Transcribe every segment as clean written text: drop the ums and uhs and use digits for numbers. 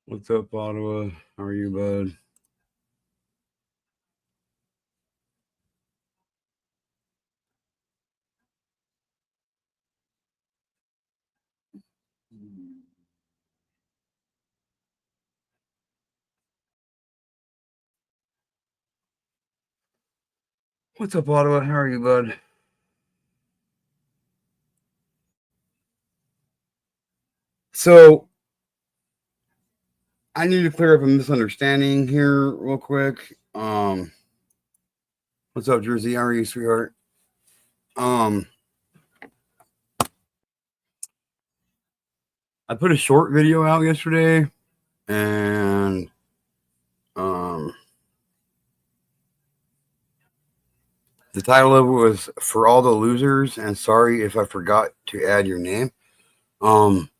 What's up, Ottawa? How are you, bud? What's up, Ottawa? How are you, bud? So, I need to clear up a misunderstanding here, real quick. What's up, Jersey? How are you, sweetheart? Um, I put a short video out yesterday, and um, the title of it was "For All the Losers," and sorry if I forgot to add your name. Um,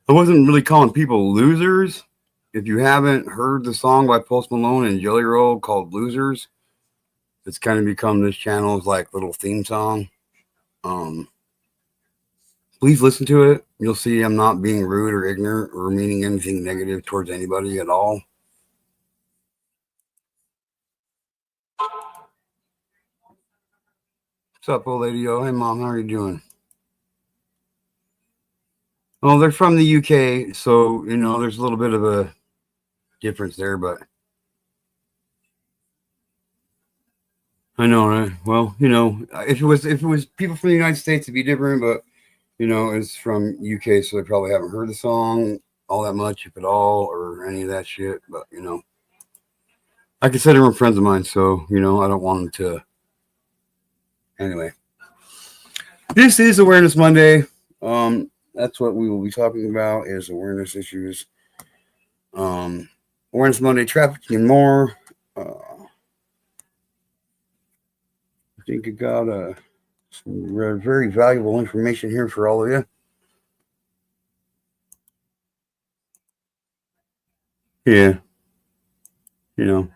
I wasn't really calling people losers. If you haven't heard the song by Post Malone and Jelly Roll called "Losers," it's kind of become this channel's like little theme song. Um, please listen to it. You'll see I'm not being rude or ignorant or meaning anything negative towards anybody at all. What's up, old lady? Oh, hey, mom. How are you doing? Well, they're from the UK, so there's a little bit of a difference there, but I know, right? Well, if it was people from the United States, it'd be different, but it's from UK, so they probably haven't heard the song all that much, if at all, or any of that shit. But I consider them friends of mine, so I don't want them to. Anyway, this is Awareness Monday. That's what we will be talking about is awareness issues. Um, Awareness Monday, trafficking and more. I think I got some very valuable information here for all of you. Yeah, you know.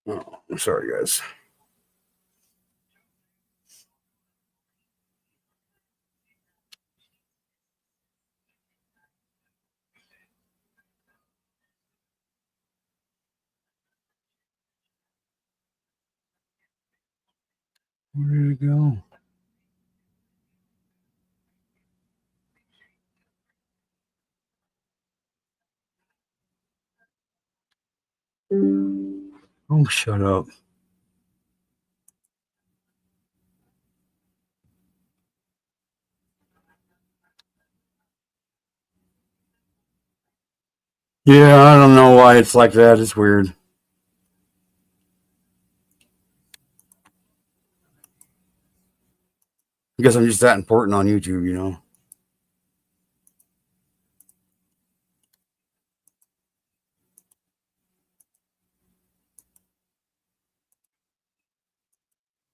Oh, I'm sorry, guys. Where did it go? Oh, shut up. Yeah, I don't know why it's like that. It's weird. I guess I'm just that important on YouTube.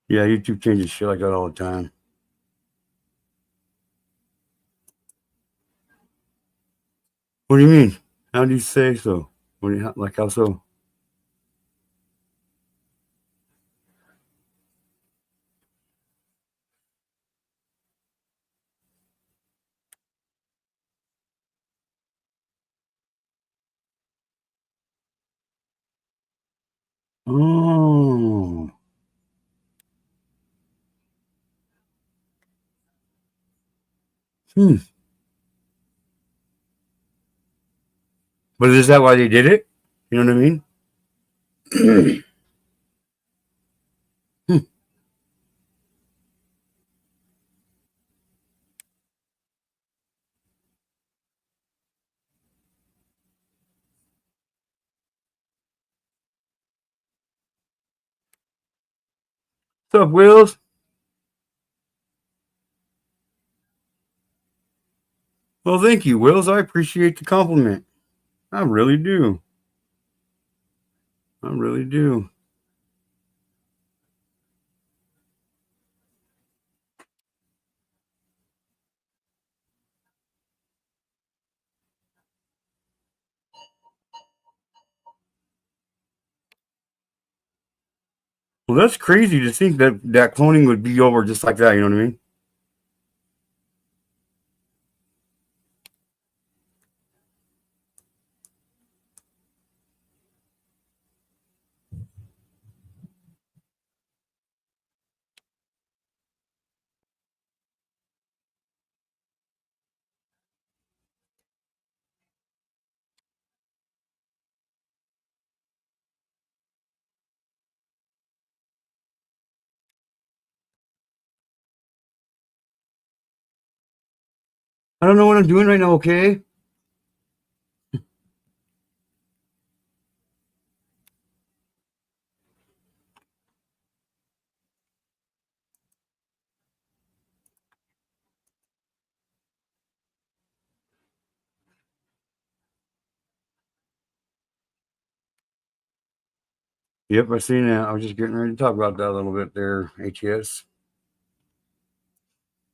Yeah, YouTube changes shit like that all the time. What do you mean? How do you say so? What do you like? How so? Oh, hmm. But is that why they did it? You know what I mean? Hmm. What's up, Wills? Well, thank you, Wills. I appreciate the compliment. I really do. I really do. Well, that's crazy to think that cloning would be over just like that. You know what I mean? I don't know what I'm doing right now. Okay. Yep, I seen that. I was just getting ready to talk about that a little bit there. HES.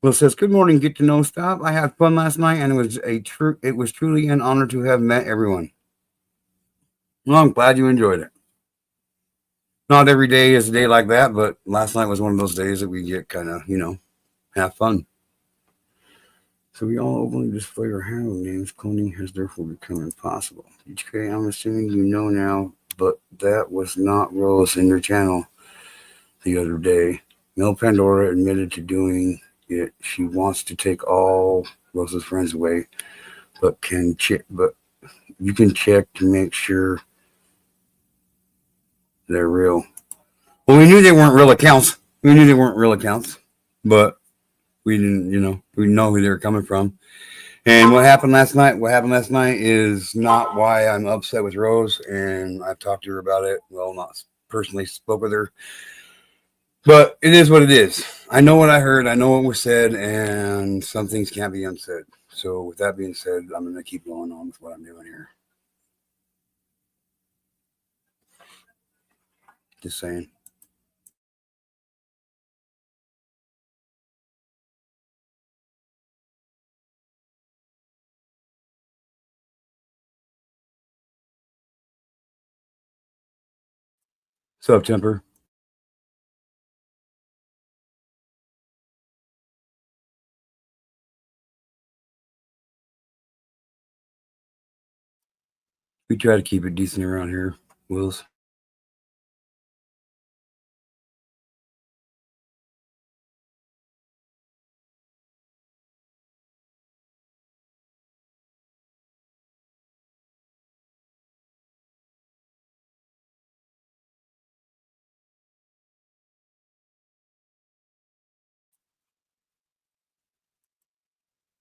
Will says, "Good morning. Get to know stop. I had fun last night, and it was truly an honor to have met everyone. Well, I'm glad you enjoyed it. Not every day is a day like that, but last night was one of those days that we get kind of have fun. So we all openly display our handle names. Cloning has therefore become impossible. HK, I'm assuming you know now, but that was not Rose in your channel the other day. Mel Pandora admitted to doing it. She wants to take all Rose's friends away, but you can check to make sure they're real. Well, we knew they weren't real accounts. We knew they weren't real accounts, but we didn't, we know who they were coming from. And what happened last night? What happened last night is not why I'm upset with Rose, and I've talked to her about it. Well, not personally spoke with her, but it is what it is. I know what I heard. I know what was said, and some things can't be unsaid. So, with that being said, I'm going to keep going on with what I'm doing here. Just saying. Sub temper. We try to keep it decent around here, Wills.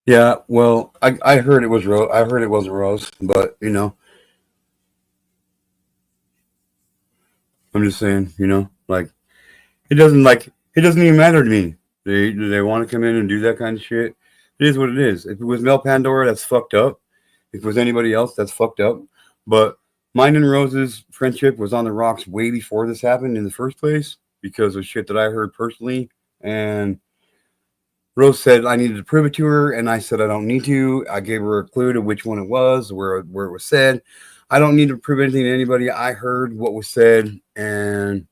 Yeah, well, I heard it was Rose. I heard it wasn't Rose, but I'm just saying, it doesn't even matter to me. They want to come in and do that kind of shit. It is what it is. If it was Mel Pandora, that's fucked up. If it was anybody else, that's fucked up. But mine and Rose's friendship was on the rocks way before this happened in the first place because of shit that I heard personally. And Rose said I needed to prove it to her, and I said I don't need to. I gave her a clue to which one it was, where it was said. I don't need to prove anything to anybody. I heard what was said, and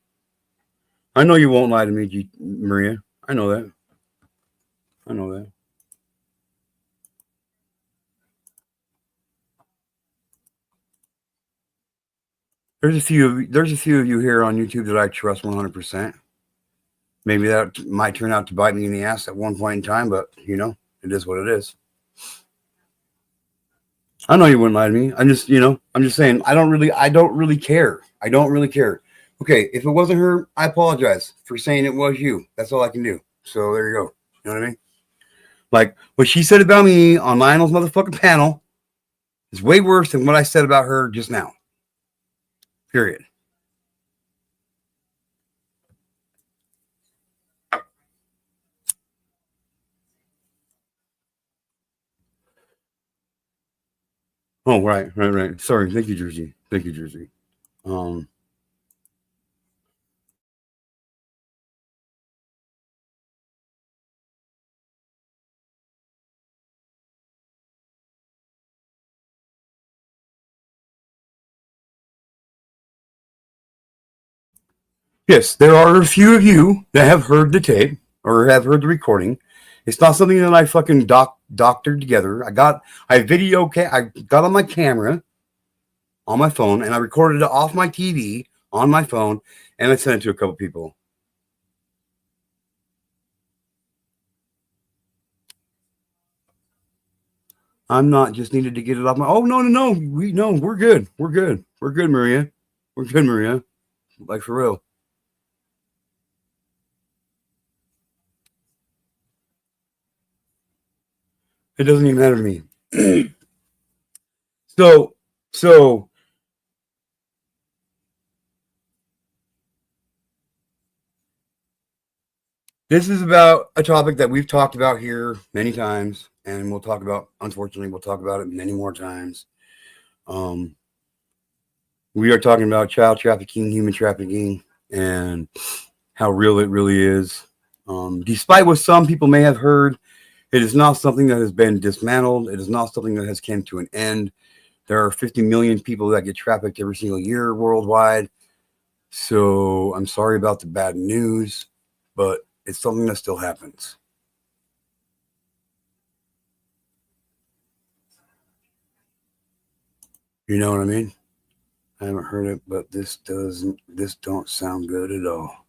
I know you won't lie to me, Maria. I know that. I know that. There's a few of you here on YouTube that I trust 100%. Maybe that might turn out to bite me in the ass at one point in time, but it is what it is. I know you wouldn't lie to me. I'm just saying. I don't really care. I don't really care. Okay, if it wasn't her, I apologize for saying it was you. That's all I can do. So there you go. You know what I mean? Like what she said about me on Lionel's motherfucking panel is way worse than what I said about her just now. Period. Oh, right. Sorry. Thank you, Jersey. Thank you, Jersey. Um, yes, there are a few of you that have heard the tape or have heard the recording. It's not something that I fucking doctored together. I got on my camera on my phone and I recorded it off my TV on my phone and I sent it to a couple people. I'm not just needed to get it off my. Oh no. We're good. We're good, Maria. We're good, Maria. Like for real. It doesn't even matter to me. so so this is about a topic that we've talked about here many times, and we'll talk about. Unfortunately, we'll talk about it many more times. Um, we are talking about child trafficking, human trafficking, and how real it really is. Despite what some people may have heard, it is not something that has been dismantled. It is not something that has come to an end. There are 50 million people that get trafficked every single year worldwide. So I'm sorry about the bad news, but it's something that still happens. You know what I mean? I haven't heard it, but this don't sound good at all.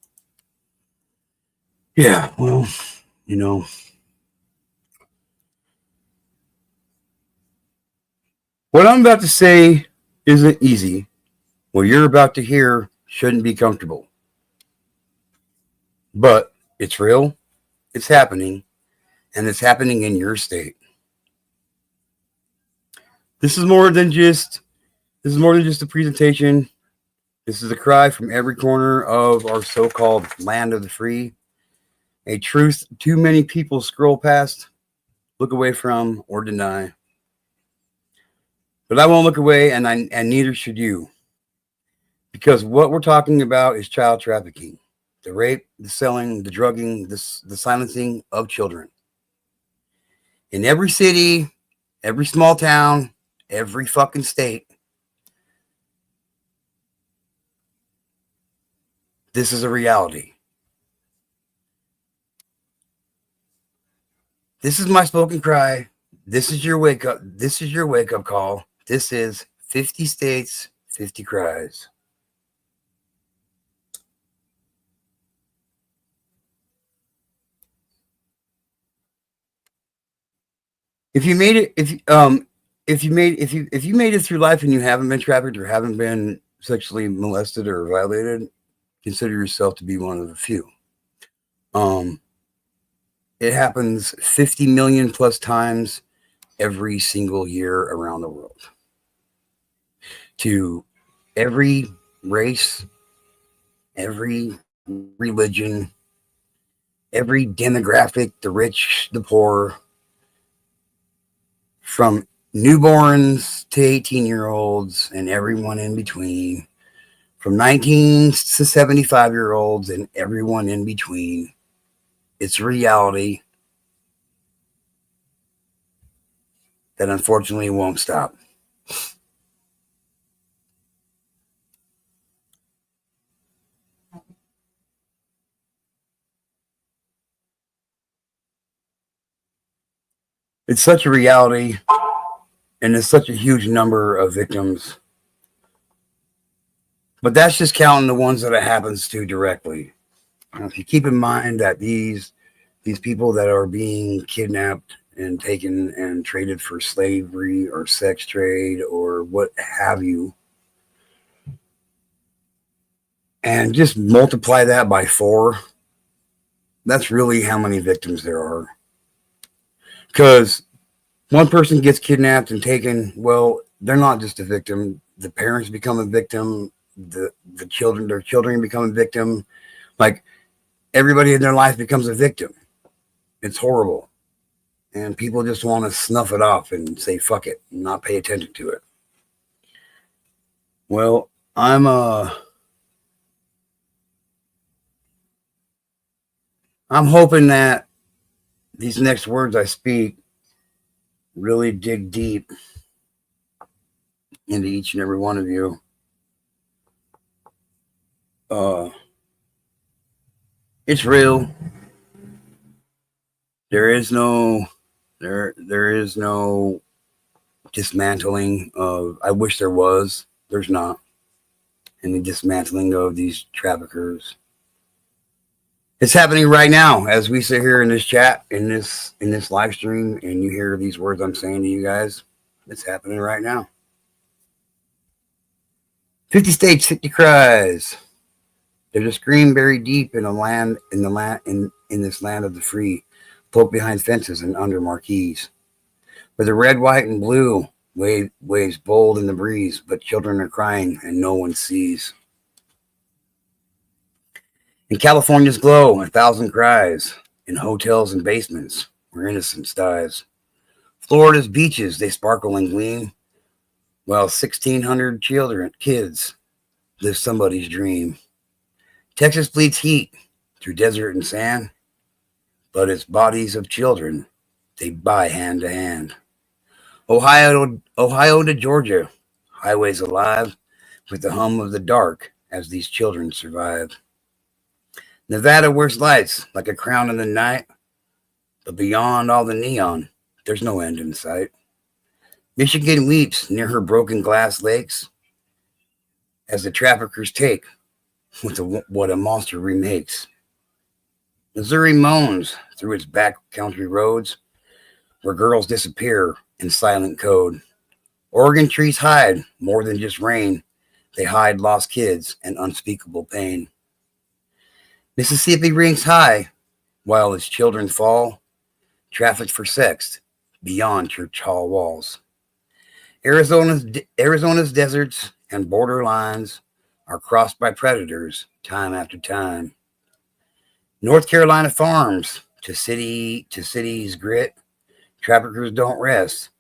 Yeah, well, you know, what I'm about to say isn't easy. What you're about to hear shouldn't be comfortable. But it's real, it's happening, and it's happening in your state. This is more than just this is more than just a presentation. This is a cry from every corner of our so-called land of the free. A truth too many people scroll past, look away from, or deny. But I won't look away, and neither should you, because what we're talking about is child trafficking, the rape, the selling, the drugging, the silencing of children in every city, every small town, every fucking state. This is a reality. This is my spoken cry. This is your wake up. This is your wake up call. This is 50 states, 50 cries. If you made it, if you made it through life and you haven't been trafficked or haven't been sexually molested or violated, consider yourself to be one of the few. Um, it happens 50 million plus times every single year around the world to every race, every religion, every demographic, the rich, the poor, from newborns to 18-year-olds and everyone in between, from 19 to 75-year-olds and everyone in between. It's reality that unfortunately won't stop. It's such a reality, and there's such a huge number of victims. But that's just counting the ones that it happens to directly. Now, if you keep in mind that these people that are being kidnapped and taken and traded for slavery or sex trade or what have you, and just multiply that by 4, that's really how many victims there are. Because one person gets kidnapped and taken, well, they're not just a victim. The parents become a victim. The children, their children become a victim. Like everybody in their life becomes a victim. It's horrible. And people just want to snuff it off and say, fuck it, and not pay attention to it. Well, I'm hoping that these next words I speak really dig deep into each and every one of you. Uh, it's real. There is no there is no dismantling of. I wish there was. There's not any dismantling of these traffickers. It's happening right now as we sit here in this chat, in this live stream, and you hear these words I'm saying to you guys. It's happening right now. 50 states, 50 cries. There's a scream buried deep in this land of the free, folk behind fences and under marquees, where the red, white, and blue waves bold in the breeze, but children are crying and no one sees. In California's glow, 1,000 cries, in hotels and basements where innocence dies. Florida's beaches, they sparkle and gleam, while 1,600 kids live somebody's dream. Texas bleeds heat through desert and sand, but it's bodies of children they buy hand to hand. Ohio to Georgia, highways alive with the hum of the dark as these children survive. Nevada wears lights like a crown in the night, but beyond all the neon, there's no end in sight. Michigan weeps near her broken glass lakes as the traffickers take what a monster remakes. Missouri moans through its backcountry roads where girls disappear in silent code. Oregon trees hide more than just rain. They hide lost kids and unspeakable pain. Mississippi rings high while its children fall, trafficked for sex beyond church hall walls. Arizona's deserts and border lines are crossed by predators time after time. North Carolina farms to cities grit, traffickers don't rest,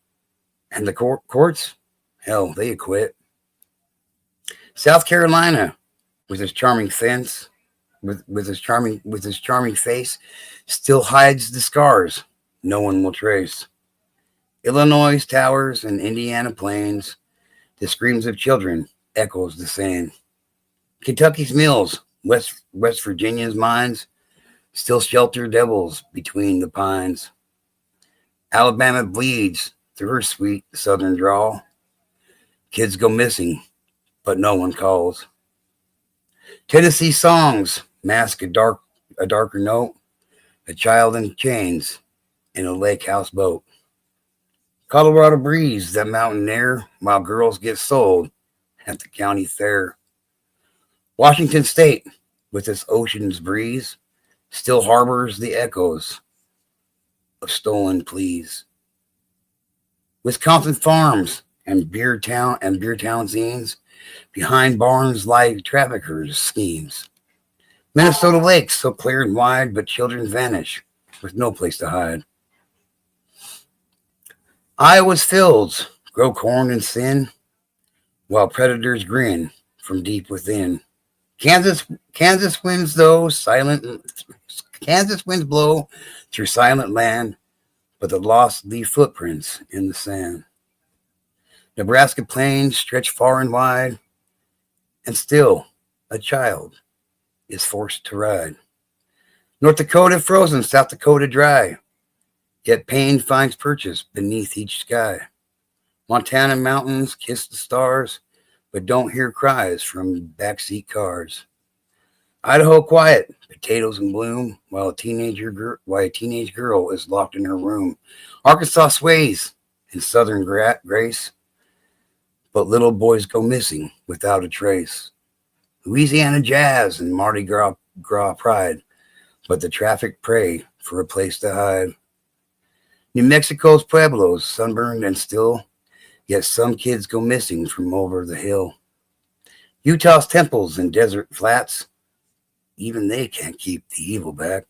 and the courts, hell, they acquit. South Carolina, with its charming fence, with his charming face, still hides the scars no one will trace. Illinois towers and Indiana plains, the screams of children echoes the same. Kentucky's mills, West Virginia's mines, still shelter devils between the pines. Alabama bleeds through her sweet southern drawl. Kids go missing, but no one calls. Tennessee songs mask a darker note, a child in chains in a lake house boat. Colorado breeze that mountain air while girls get sold at the county fair. Washington State, with its ocean's breeze, still harbors the echoes of stolen pleas. Wisconsin farms and beer town scenes behind barns lie traffickers' schemes. Minnesota lakes so clear and wide, but children vanish with no place to hide. Iowa's fields grow corn and sin, while predators grin from deep within. Kansas winds blow through silent land, but the lost leave footprints in the sand. Nebraska plains stretch far and wide, and still a child is forced to ride. North Dakota frozen, South Dakota dry, yet pain finds purchase beneath each sky. Montana mountains kiss the stars, but don't hear cries from backseat cars. Idaho quiet, potatoes in bloom, while a teenage girl is locked in her room. Arkansas sways in southern grace, but little boys go missing without a trace. Louisiana jazz and Mardi Gras pride, but the traffic pray for a place to hide. New Mexico's pueblos sunburned and still, yet some kids go missing from over the hill. Utah's temples and desert flats, even they can't keep the evil back.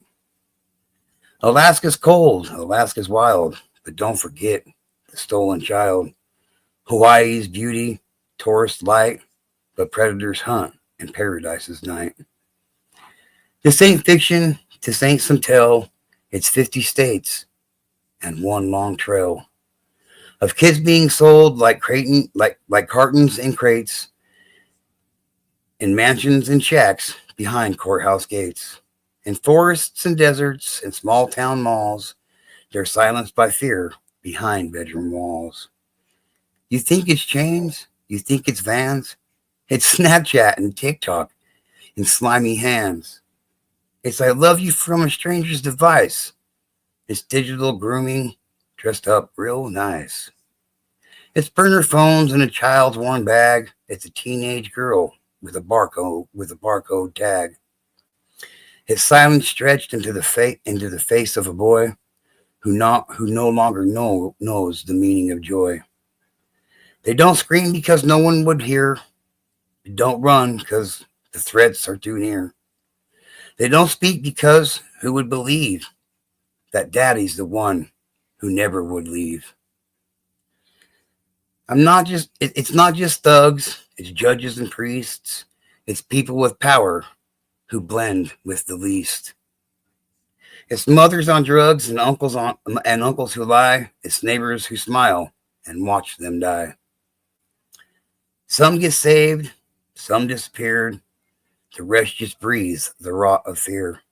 Alaska's cold, Alaska's wild, but don't forget the stolen child. Hawaii's beauty, tourist light, but predators hunt and paradise is night. This ain't fiction, this ain't some tale. It's 50 states and one long trail of kids being sold like cartons and crates in mansions and shacks behind courthouse gates. In forests and deserts and small town malls, they're silenced by fear behind bedroom walls. You think it's chains? You think it's vans? It's Snapchat and TikTok in slimy hands. It's I love you from a stranger's device. It's digital grooming dressed up real nice. It's burner phones and a child's worn bag. It's a teenage girl with a barcode tag. His silence stretched into the face of a boy who no longer knows the meaning of joy. They don't scream because no one would hear. They don't run because the threats are too near. They don't speak because who would believe that daddy's the one who never would leave? It's not just thugs, it's judges and priests. It's people with power who blend with the least. It's mothers on drugs and uncles who lie. It's neighbors who smile and watch them die. Some get saved, some disappeared. The rest just breathe the rot of fear.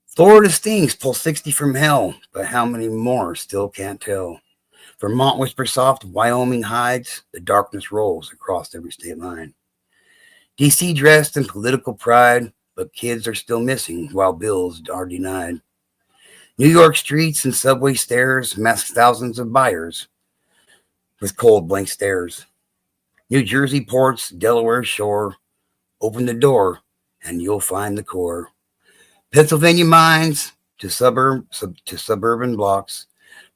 Florida stings pull 60 from hell, but how many more still can't tell. Vermont whispers soft, Wyoming hides, the darkness rolls across every state line. DC dressed in political pride, but kids are still missing while bills are denied. New York streets and subway stairs mask thousands of buyers with cold blank stares. New Jersey ports, Delaware shore, open the door and you'll find the core. Pennsylvania mines to suburban blocks.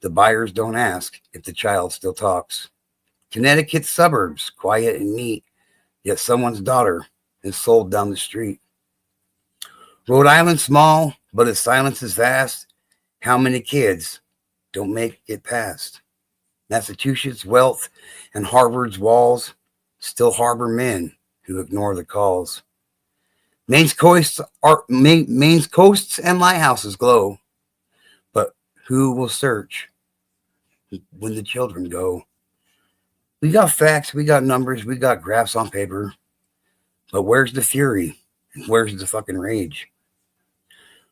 The buyers don't ask if the child still talks. Connecticut suburbs, quiet and neat, yet someone's daughter is sold down the street. Rhode Island small, but its silence is vast. How many kids don't make it past? Massachusetts' wealth and Harvard's walls still harbor men who ignore the calls. Maine's coasts and lighthouses glow, but who will search when the children go? We got facts, we got numbers, we got graphs on paper, but where's the fury? Where's the fucking rage?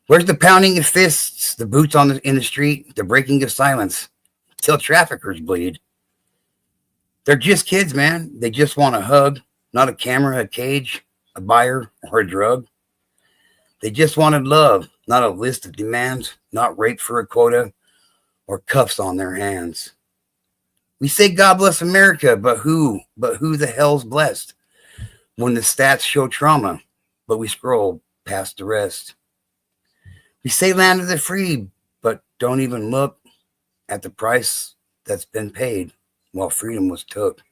Where's the pounding of fists, the boots in the street, the breaking of silence till traffickers bleed? They're just kids, man. They just want a hug, not a camera, a cage, a buyer, or a drug. They just wanted love, not a list of demands, not rape for a quota or cuffs on their hands. We say God bless America, but who the hell's blessed when the stats show trauma, but we scroll past the rest? We say land of the free, but don't even look at the price that's been paid while freedom was took.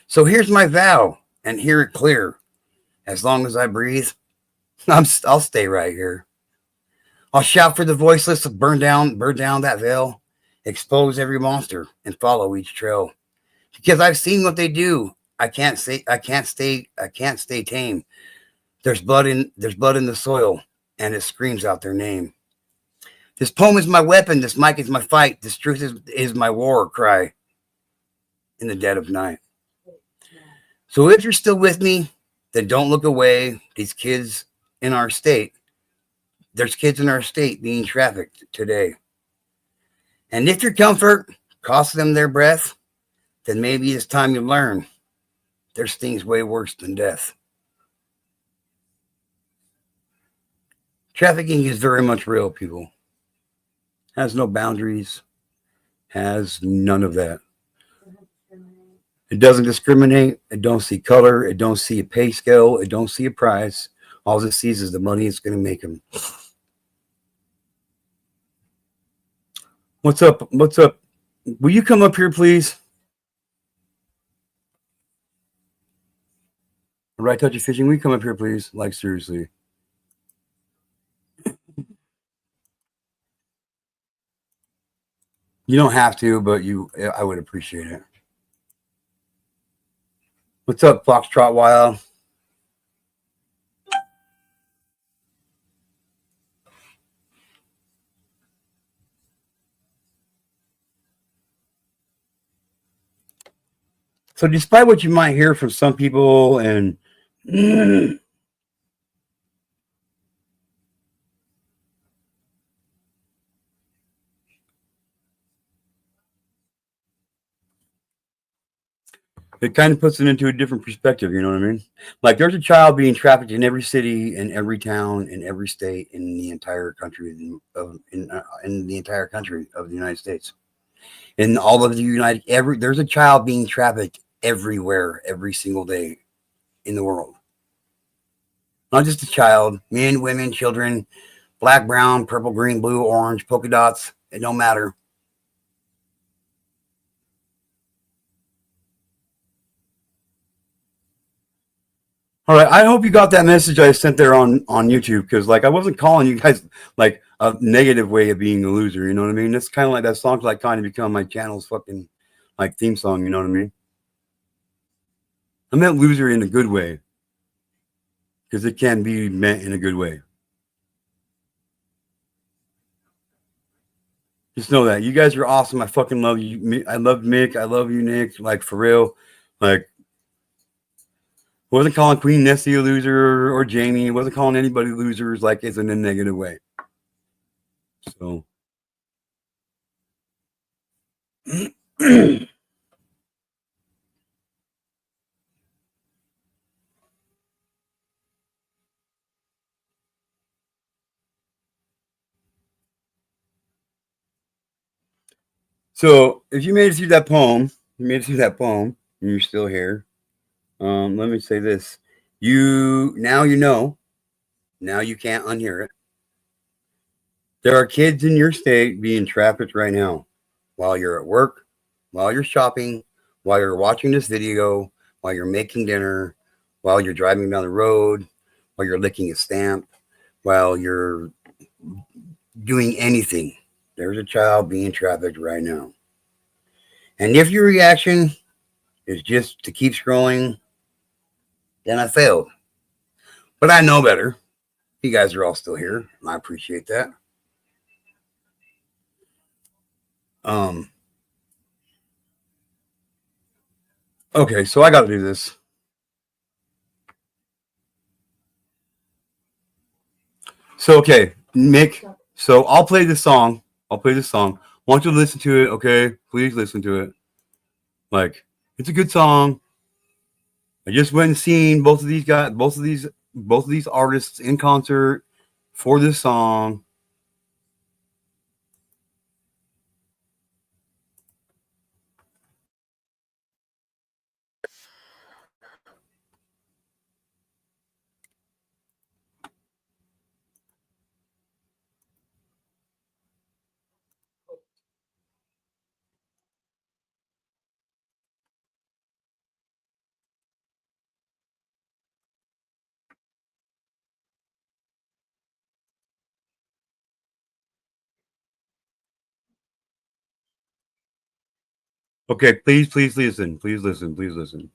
So here's my vow, and hear it clear. As long as I breathe, I'll stay right here. I'll shout for the voiceless, burn down that veil, expose every monster, and follow each trail. Because I've seen what they do. I can't stay tame. There's blood in the soil, and it screams out their name. This poem is my weapon. This mic is my fight. This truth is my war cry in the dead of night. So if you're still with me, then don't look away. There's kids in our state being trafficked today. And if your comfort costs them their breath, then maybe it's time you learn there's things way worse than death. Trafficking is very much real, people. Has no boundaries, has none of that. It doesn't discriminate. It don't see color. It don't see a pay scale. It don't see a price. All it sees is the money it's going to make them. What's up? What's up? Will you come up here, please? Right Touchy Fishing, will you come up here, please? Like, seriously. You don't have to, but I would appreciate it. What's up, Foxtrot Wild? So, despite what you might hear from some people, and it kind of puts it into a different perspective. You know what I mean? Like, there's a child being trafficked in every city, in every town, in every state, in the entire country in the entire country of the United States. In all of the United, there's a child being trafficked everywhere, every single day in the world. Not just a child, men, women, children, black, brown, purple, green, blue, orange, polka dots. It don't matter. All right, I hope you got that message I sent there on YouTube, because like I wasn't calling you guys like a negative way of being a loser. You know what I mean? It's kind of like that song's like kind of become my channel's fucking like theme song. You know what I mean? I meant loser in a good way, because it can be meant in a good way. Just know that you guys are awesome. I fucking love you. I love Mick. I love you, Nick. Like for real. Like, wasn't calling Queen Nessie a loser or Jamie. Wasn't calling anybody losers. Like, it's in a negative way. So. So, if you made it through that poem, you made it through that poem, and you're still here. Let me say this: you know. Now you can't unhear it. There are kids in your state being trafficked right now, while you're at work, while you're shopping, while you're watching this video, while you're making dinner, while you're driving down the road, while you're licking a stamp, while you're doing anything. There's a child being trafficked right now. And if your reaction is just to keep scrolling, then I failed. But I know better. You guys are all still here, and I appreciate that. Um, okay, so I got to do this. So, okay, Mick. So I'll play this song. I'll play this song. Want you to listen to it, okay? Please listen to it. Like, it's a good song. I just went and seen both of these guys, both of these artists in concert for this song. Okay, please listen. Please listen. Please listen.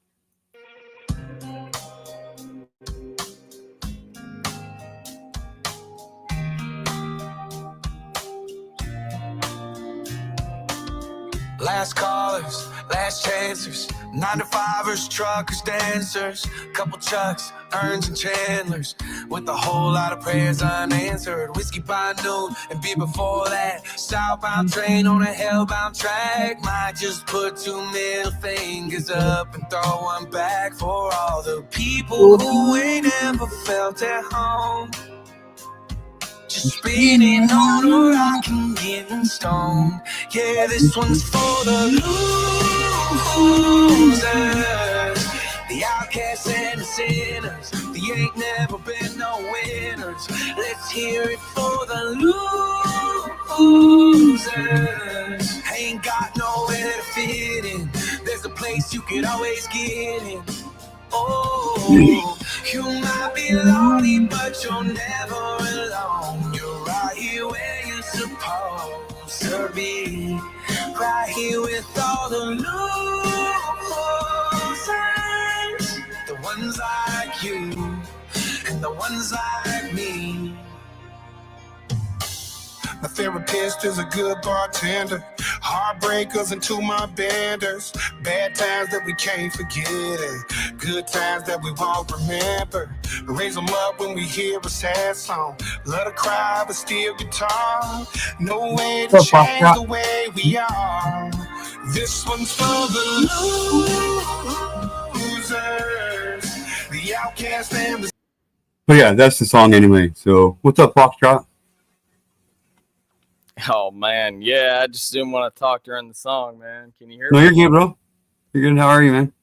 Last callers, last chancers, 9-to-5ers, truckers, dancers, couple Chucks, Earns and Chandlers, with a whole lot of prayers unanswered. Whiskey by noon and beer before that. Southbound train on a hellbound track. Might just put 2 middle fingers up and throw one back for all the people who ain't ever felt at home. Just spinning on a rock and getting stoned. Yeah, this one's for the losers, the outcasts and the sinners. They ain't never been no winners. Let's hear it for the losers. Ain't got nowhere to fit in. There's a place you can always get in. Oh, you might be lonely, but you're never alone. You're right here where you're supposed to be. Right here with all the losers. like you and the ones like me. My therapist is a good bartender. Heartbreakers into my benders. Bad times that we can't forget and good times that we won't remember. Raise them up when we hear a sad song. Let her cry but still guitar. No way to change the way we are. This one's for the losers, the outcast and the... But yeah, that's the song anyway. So what's up, Foxtrot? Oh man, yeah, I just didn't want to talk during the song, man. Can you hear No, me? you're good, bro. You're good. How are you, man?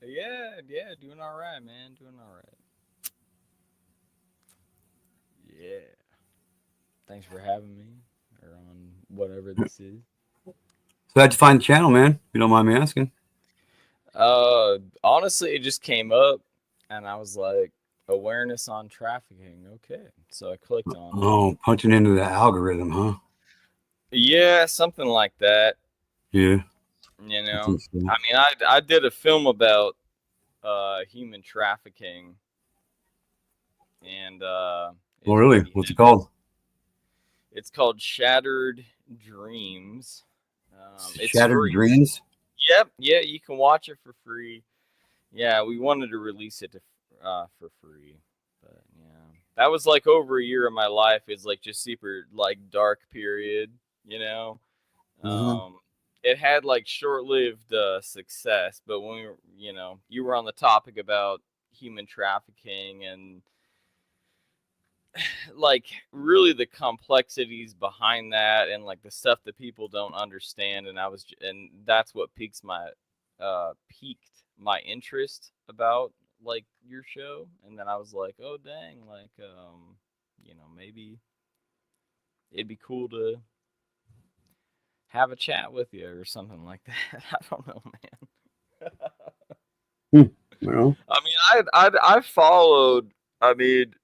Yeah, doing all right, man. Doing all right. Yeah. Thanks for having me, or on whatever this is. So how'd you find the channel, man? If you don't mind me asking. Honestly, it just came up, and I was like, awareness on trafficking. Okay, so I clicked on it. Oh, punching into the algorithm, huh? Yeah, something like that. Yeah. You know, I mean, I did a film about human trafficking, and oh, really? What's it called? It's called Shattered Dreams. It's Shattered free. Dreams? Yep, yeah, you can watch it for free. Yeah, we wanted to release it for free, but yeah, that was like over a year of my life. It's like just super like dark period, you know. It had like short-lived success, but when we were, you were on the topic about human trafficking and like really the complexities behind that and like the stuff that people don't understand, and that's what piqued my interest about like your show. And then I was like, oh dang, like maybe it'd be cool to have a chat with you or something like that. I don't know, man. Well, I mean, I followed. I mean,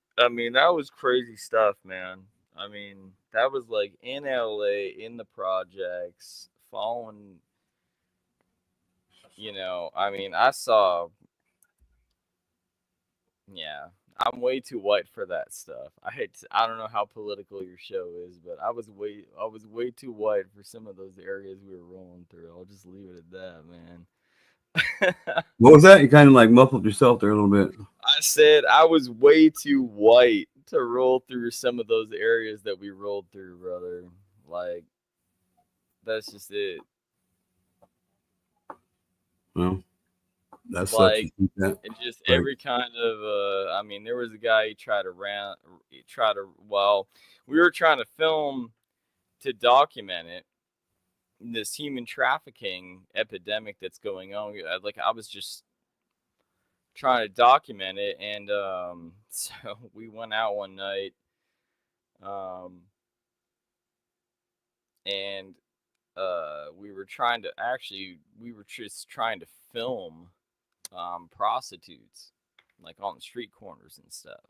that was crazy stuff, man. I mean, that was like in LA, in the projects, following. I mean, I saw. Yeah, I'm way too white for that stuff. I don't know how political your show is, but I was way too white for some of those areas we were rolling through. I'll just leave it at that, man. What was that? You kind of like muffled yourself there a little bit. I said I was way too white to roll through some of those areas that we rolled through, brother. Like, that's just it. Well, that's like that. It just every kind of. I mean, there was a guy he tried to. Well, we were trying to film to document it. This human trafficking epidemic that's going on. Like I was just trying to document it, and so we went out one night, and we were just trying to film prostitutes like on the street corners and stuff,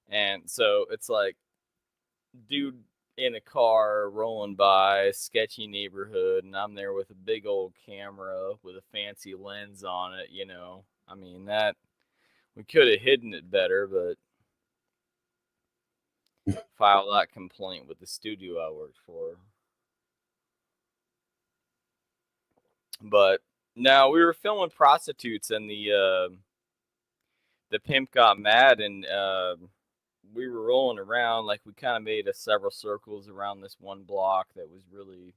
and so it's like dude in a car rolling by a sketchy neighborhood, and I'm there with a big old camera with a fancy lens on it, I mean, that we could have hidden it better, but file that complaint with the studio I worked for. But no, we were filming prostitutes, and the pimp got mad, and we were rolling around, like we kind of made several circles around this one block that was really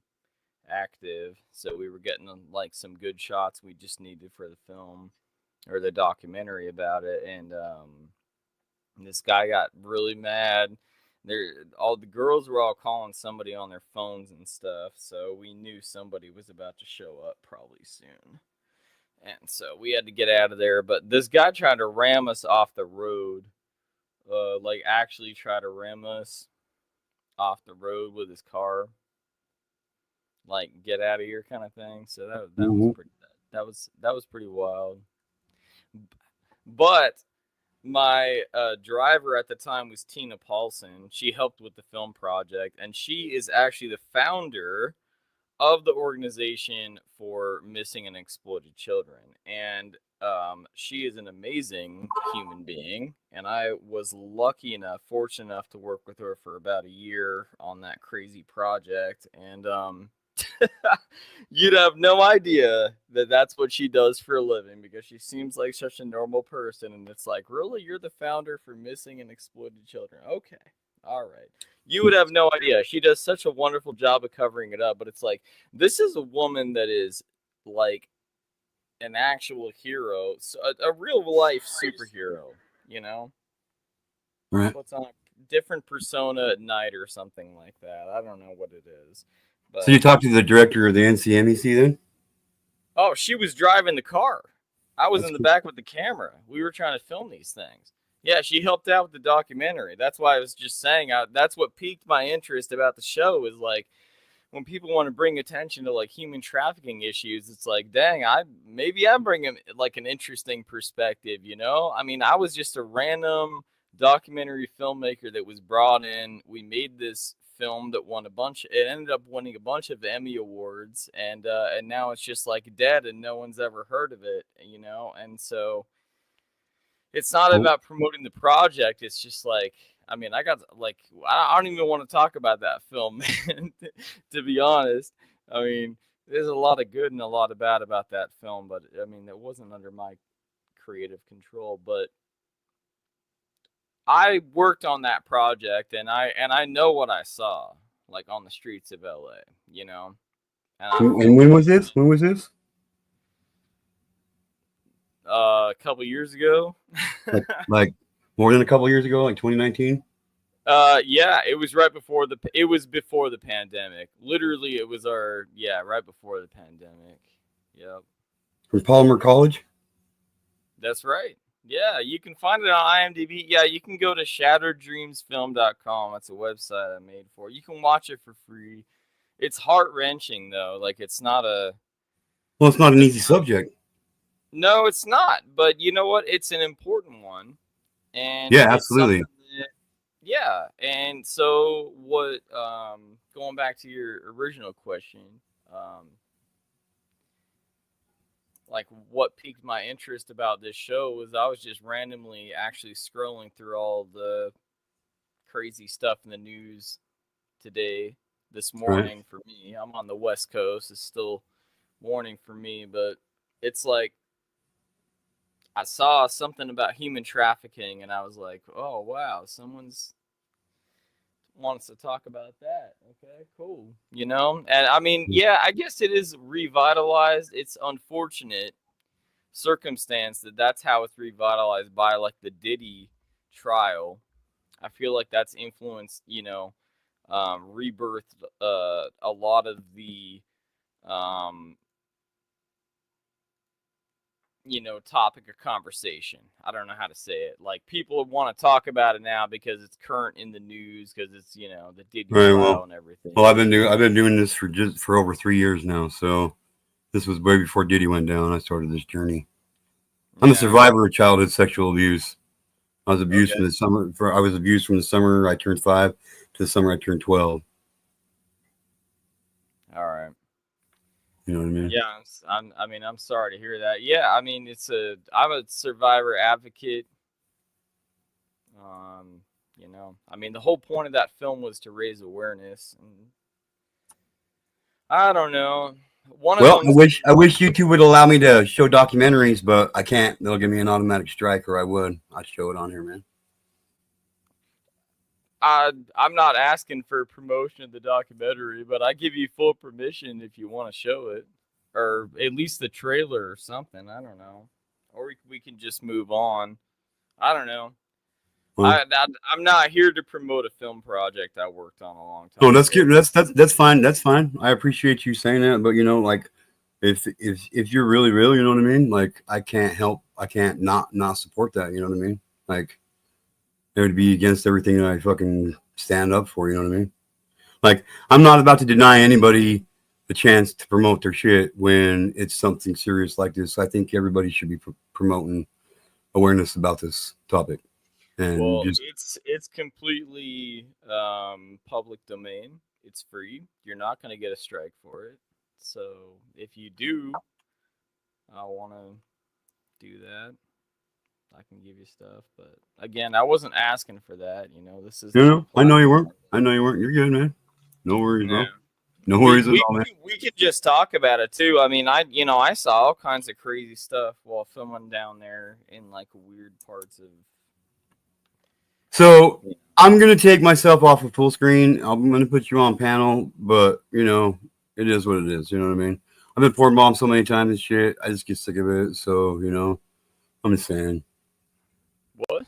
active, so we were getting like some good shots we just needed for the film or the documentary about it. And this guy got really mad. All the girls were all calling somebody on their phones and stuff, so we knew somebody was about to show up probably soon, and so we had to get out of there. But this guy tried to ram us off the road. Like actually try to ram us off the road with his car, like get out of here kind of thing. So that was pretty wild. But my driver at the time was Tina Paulson. She helped with the film project, and she is actually the founder of the organization for missing and exploited children. And she is an amazing human being. And I was lucky enough, fortunate enough to work with her for about a year on that crazy project. And you'd have no idea that that's what she does for a living, because she seems like such a normal person. And it's like, really? You're the founder for missing and exploited children? Okay. All right. You would have no idea. She does such a wonderful job of covering it up, but it's like, this is a woman that is like an actual hero, a real life superhero, you know? Right. Puts on a different persona at night or something like that. I don't know what it is. But, So you talked to the director of the NCMEC then? oh, she was driving the car. I was That's in the cool. back with the camera. We were trying to film these things. Yeah, she helped out with the documentary. That's why I was just saying, that's what piqued my interest about the show, is like, when people want to bring attention to like human trafficking issues, it's like, dang, maybe I'm bringing like an interesting perspective, you know? I mean, I was just a random documentary filmmaker that was brought in. We made this film that it ended up winning a bunch of Emmy awards, and now it's just like dead and no one's ever heard of it, you know? And so it's not Cool. about promoting the project. It's just like, I mean, I don't even want to talk about that film, man, to be honest. I mean, there's a lot of good and a lot of bad about that film, but I mean, it wasn't under my creative control. But I worked on that project, and I know what I saw, like on the streets of LA, you know. And when was this? When was this? A couple years ago. Like more than a couple years ago, like 2019? Yeah, it was before the pandemic. Literally, it was right before the pandemic. Yep. From Palmer College? That's right. Yeah, you can find it on IMDb. Yeah, you can go to shattereddreamsfilm.com. That's a website I made for it. You can watch it for free. It's heart-wrenching, though. Like, it's not Well, it's not an easy subject. No, it's not. But you know what? It's an important one. And Yeah, it's absolutely. yeah, and so what? Going back to your original question, like what piqued my interest about this show was I was just randomly actually scrolling through all the crazy stuff in the news today, this morning for me. I'm on the West Coast. It's still morning for me, but it's like I saw something about human trafficking, and I was like, oh wow, someone's wants to talk about that. Okay, cool. You know, and I mean, yeah, I guess it is revitalized. It's unfortunate circumstance that that's how it's revitalized by like the Diddy trial. I feel like that's influenced, you know, rebirthed a lot of the you know, topic of conversation. I don't know how to say it. Like, people want to talk about it now because it's current in the news, because it's, you know, the Diddy trial and everything. Well, I've been doing this for over 3 years now. So this was way before Diddy went down. I started this journey. I'm a survivor of childhood sexual abuse. I was abused from the summer. I was abused from the summer I turned 5 to the summer I turned 12. All right. You know what I mean? Yeah, I'm sorry to hear that. Yeah, I mean, I'm a survivor advocate. You know, I mean, the whole point of that film was to raise awareness, and I don't know. Well, I wish YouTube would allow me to show documentaries, but I can't. They'll give me an automatic strike, or I'd show it on here, man. I'm not asking for promotion of the documentary, but I give you full permission if you want to show it, or at least the trailer or something. I don't know, or we can just move on. I don't know. Well, I'm not here to promote a film project I worked on a long time. No, that's good. That's fine. That's fine. I appreciate you saying that, but you know, like, if you're really real, you know what I mean. Like, I can't not support that. You know what I mean? Like, it would be against everything that I fucking stand up for. You know what I mean? Like, I'm not about to deny anybody the chance to promote their shit when it's something serious like this. I think everybody should be promoting awareness about this topic. And well, it's completely public domain. It's free. You're not going to get a strike for it. So if you do, I want to do that. I can give you stuff, but again, I wasn't asking for that. This is not a I know platform. you weren't. I know you weren't. You're good, man. No worries, Yeah. bro. No We worries at we all, man. we can just talk about it too. I mean, I saw all kinds of crazy stuff while filming down there in like weird parts of. So I'm gonna take myself off of full screen. I'm gonna put you on panel, but it is what it is. You know what I mean? I've been porn bombed so many times and shit. I just get sick of it. So I'm just saying. What?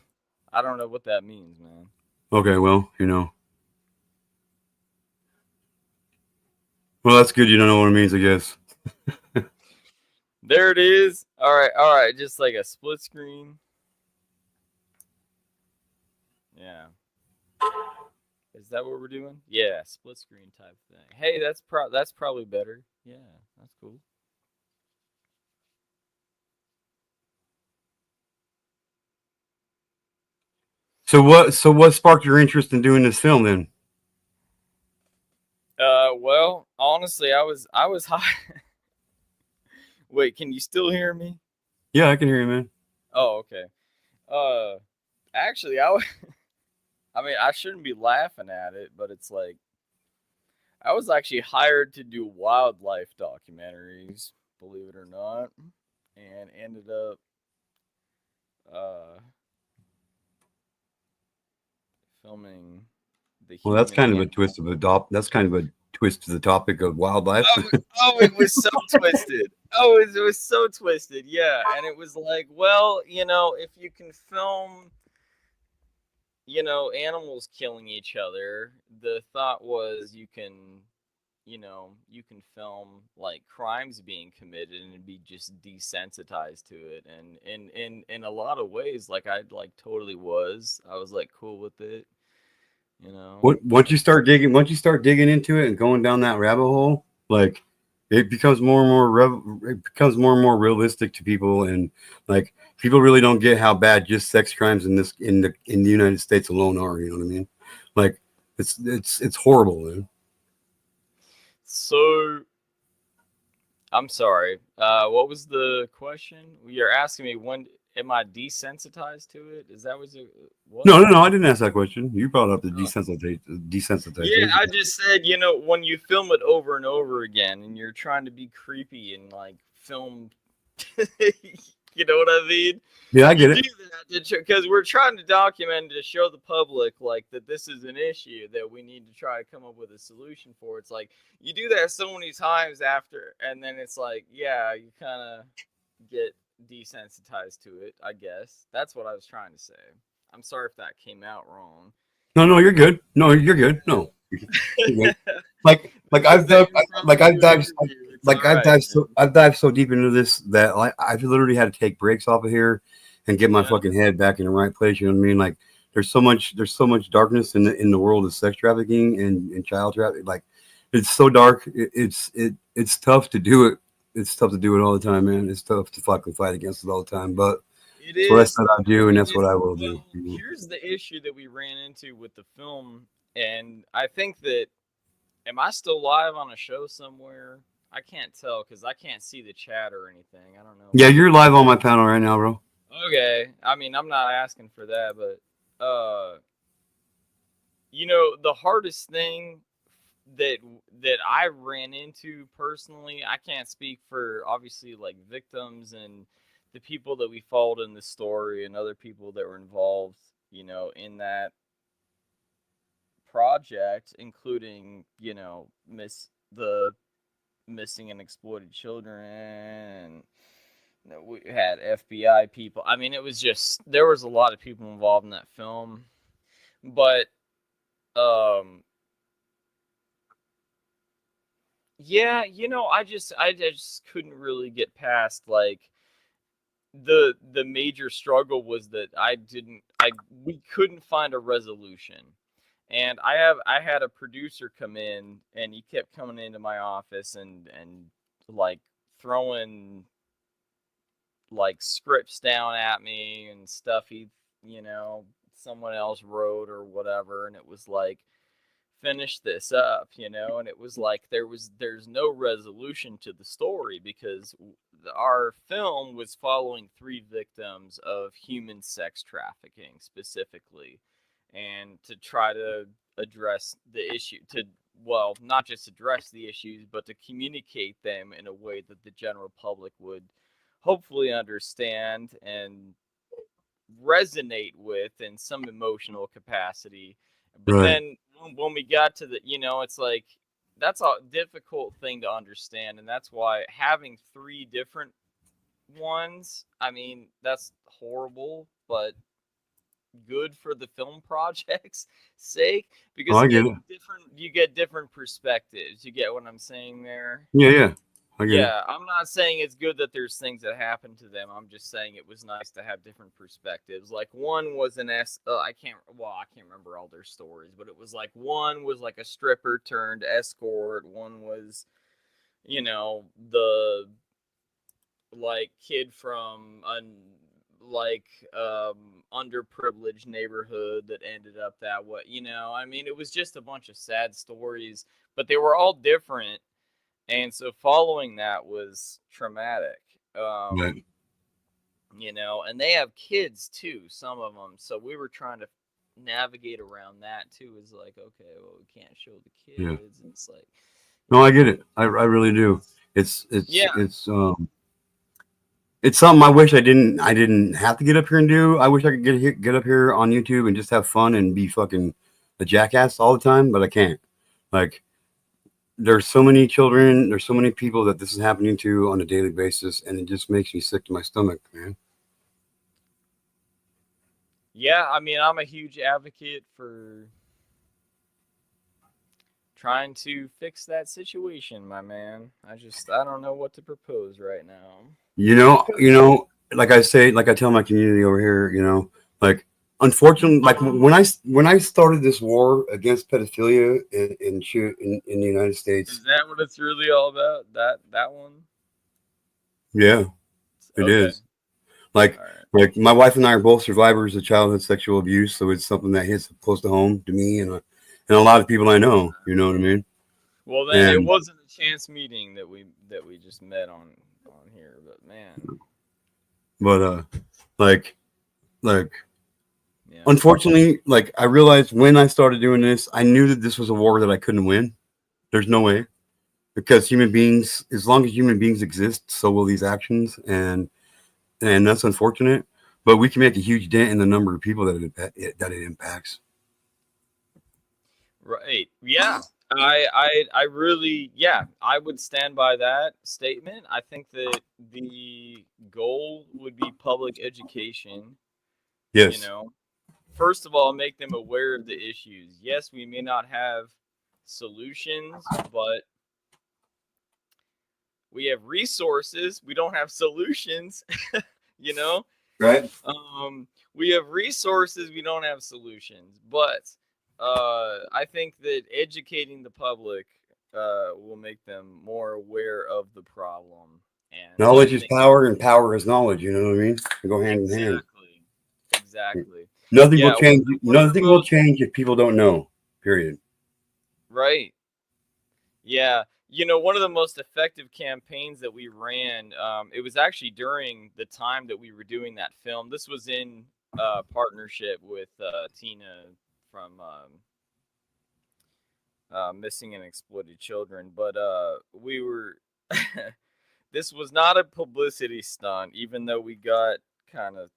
I don't know what that means, man. Okay, well, that's good. You don't know what it means, I guess. There it is. All right. Just like a split screen. Yeah. Is that what we're doing? Yeah, split screen type thing. Hey, that's probably better. Yeah, that's cool. So what sparked your interest in doing this film then? Well, honestly, I was high. Wait, can you still hear me? Yeah, I can hear you, man. Oh, okay. Uh, actually, I mean, I shouldn't be laughing at it, but it's like I was actually hired to do wildlife documentaries, believe it or not, and ended up uh filming the Well, that's human kind of a animal. twist of a That's kind of a twist to the topic of wildlife. It was so twisted. It was so twisted. Yeah, and it was like, well, if you can film, animals killing each other, the thought was you can film like crimes being committed and be just desensitized to it. And in a lot of ways, like I like totally was. I was like cool with it, you know. Once you start digging into it and going down that rabbit hole, like it becomes it becomes more and more realistic to people, and like people really don't get how bad just sex crimes in the United States alone are. You know what I mean? Like it's horrible, man. So I'm sorry. What was the question? You're asking me when am I desensitized to it? Is that what? No, I didn't ask that question. You brought up the Oh. Yeah, desensitization. I just said, when you film it over and over again and you're trying to be creepy and like film, you know what I mean? Yeah, I You get do it. that because we're trying to document to show the public like that this is an issue that we need to try to come up with a solution for. It's like you do that so many times after, and then it's like, yeah, you kind of get desensitized to it. I guess that's what I was trying to say. I'm sorry if that came out wrong. No, you're good. No, you're good. No, you're good. Like This I've isn't dug, like impromptu I've dived, interview. It's like all right, man. I've dived so deep into this that like I've literally had to take breaks off of here and get my Yeah. fucking head back in the right place. You know what I mean? Like there's so much darkness in the world of sex trafficking and child trafficking. Like it's so dark. It's tough to do it. It's tough to do it all the time, man. It's tough to fucking fight against it all the time. But It it's what I is. said I'd do, and It that's what is. I will do. Well, here's the issue that we ran into with the film, and I think that am I still live on a show somewhere? I can't tell because I can't see the chat or anything. I don't know Yeah, what's you're going live on my panel right now, bro. on. Okay. I mean, I'm not asking for that, but the hardest thing that that I ran into personally, I can't speak for obviously like victims and the people that we followed in the story and other people that were involved, in that project, including, the missing and exploited children. We had FBI people. I mean, it was just there was a lot of people involved in that film, but um yeah, I just couldn't really get past like the major struggle was that we couldn't find a resolution. And I had a producer come in and he kept coming into my office and like throwing like scripts down at me and stuff he, someone else wrote or whatever, and it was like finish this up, you know. And it was like there's no resolution to the story because our film was following 3 victims of human sex trafficking specifically, and to try to address the issue, to well, not just address the issues, but to communicate them in a way that the general public would hopefully understand and resonate with in some emotional capacity. But Right. then when we got to the, you know, it's like that's a difficult thing to understand, and that's why having 3 different ones, I mean, that's horrible, but good for the film project's sake, Oh, because I get it. you get different perspectives. You get what I'm saying there? Yeah, yeah. I get it. Yeah, I'm not saying it's good that there's things that happen to them. I'm just saying it was nice to have different perspectives. Like one was I can't remember all their stories, but it was like one was like a stripper turned escort. One was, you know, the like kid from like underprivileged neighborhood that ended up that way. You know, I mean, it was just a bunch of sad stories, but they were all different. And so following that was traumatic, Right. you know, and they have kids too, some of them. So we were trying to navigate around that too. Is like, okay, well, we can't show the Yeah. kids. And it's like, No, I get it. I really do. It's yeah, it's something I wish I didn't have to get up here and do. I wish I could get up here on YouTube and just have fun and be fucking a jackass all the time, but I can't. Like, there's so many children, there's so many people that this is happening to on a daily basis, and it just makes me sick to my stomach, man. yeah. I mean, I'm a huge advocate for trying to fix that situation, my man. I don't know what to propose right now. Like I say, like I tell my community over here, like, unfortunately, like when I started this war against pedophilia in the United States. Is that what it's really all about? That one? Yeah, it Okay. is. Like, All right. like my wife and I are both survivors of childhood sexual abuse, so it's something that hits close to home to me and a lot of people I know. You know what I mean? Well, then it And wasn't a chance meeting that we just met on here, but man, but like like yeah. unfortunately, like I realized when I started doing this, I knew that this was a war that I couldn't win. There's no way, because human beings, as long as human beings exist, so will these actions, and that's unfortunate. But we can make a huge dent in the number of people that it impacts. Right. Yeah. I really, yeah, I would stand by that statement. I think that the goal would be public education, you Yes. know. First of all, make them aware of the issues. Yes, we may not have solutions, but we have resources. We don't have solutions, you know. Right. We have resources. We don't have solutions, but I think that educating the public will make them more aware of the problem. And I Knowledge is think power, and power is knowledge. You know what I mean? They go hand in hand. exactly. Nothing will Yeah, change. one of the Nothing will most change if people don't know. Period. right. Yeah, you know, one of the most effective campaigns that we ran, it was actually during the time that we were doing that film. This was in partnership with Tina from Missing and Exploited Children, but we were. This was not a publicity stunt, even though we got kind of.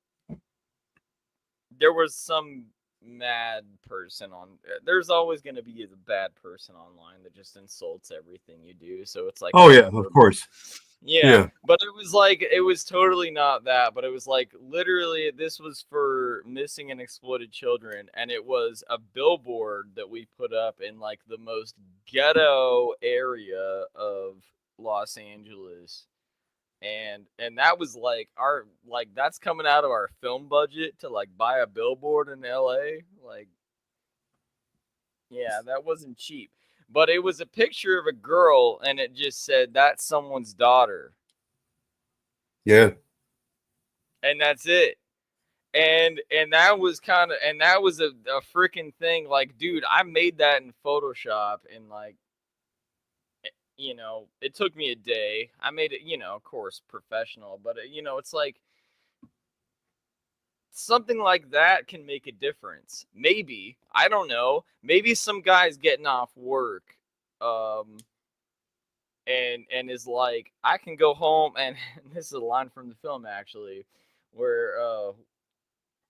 There was some mad person on. There's always going to be a bad person online that just insults everything you do. So it's like Oh yeah, whatever. of course. Yeah, Yeah. but it was totally not that. But it was like literally, this was for missing and exploited children, and it was a billboard that we put up in like the most ghetto area of Los Angeles, and that was like that's coming out of our film budget to like buy a billboard in LA. Like, yeah, that wasn't cheap. But it was a picture of a girl, and it just said that's someone's daughter. Yeah. And that's it. and that was a freaking thing. Like, dude, I made that in Photoshop, and like, it took me a day. I made it, of course, professional, but it's like something like that can make a difference. Maybe, I don't know. Maybe some guy's getting off work, um, and is like, I can go home, and this is a line from the film actually, where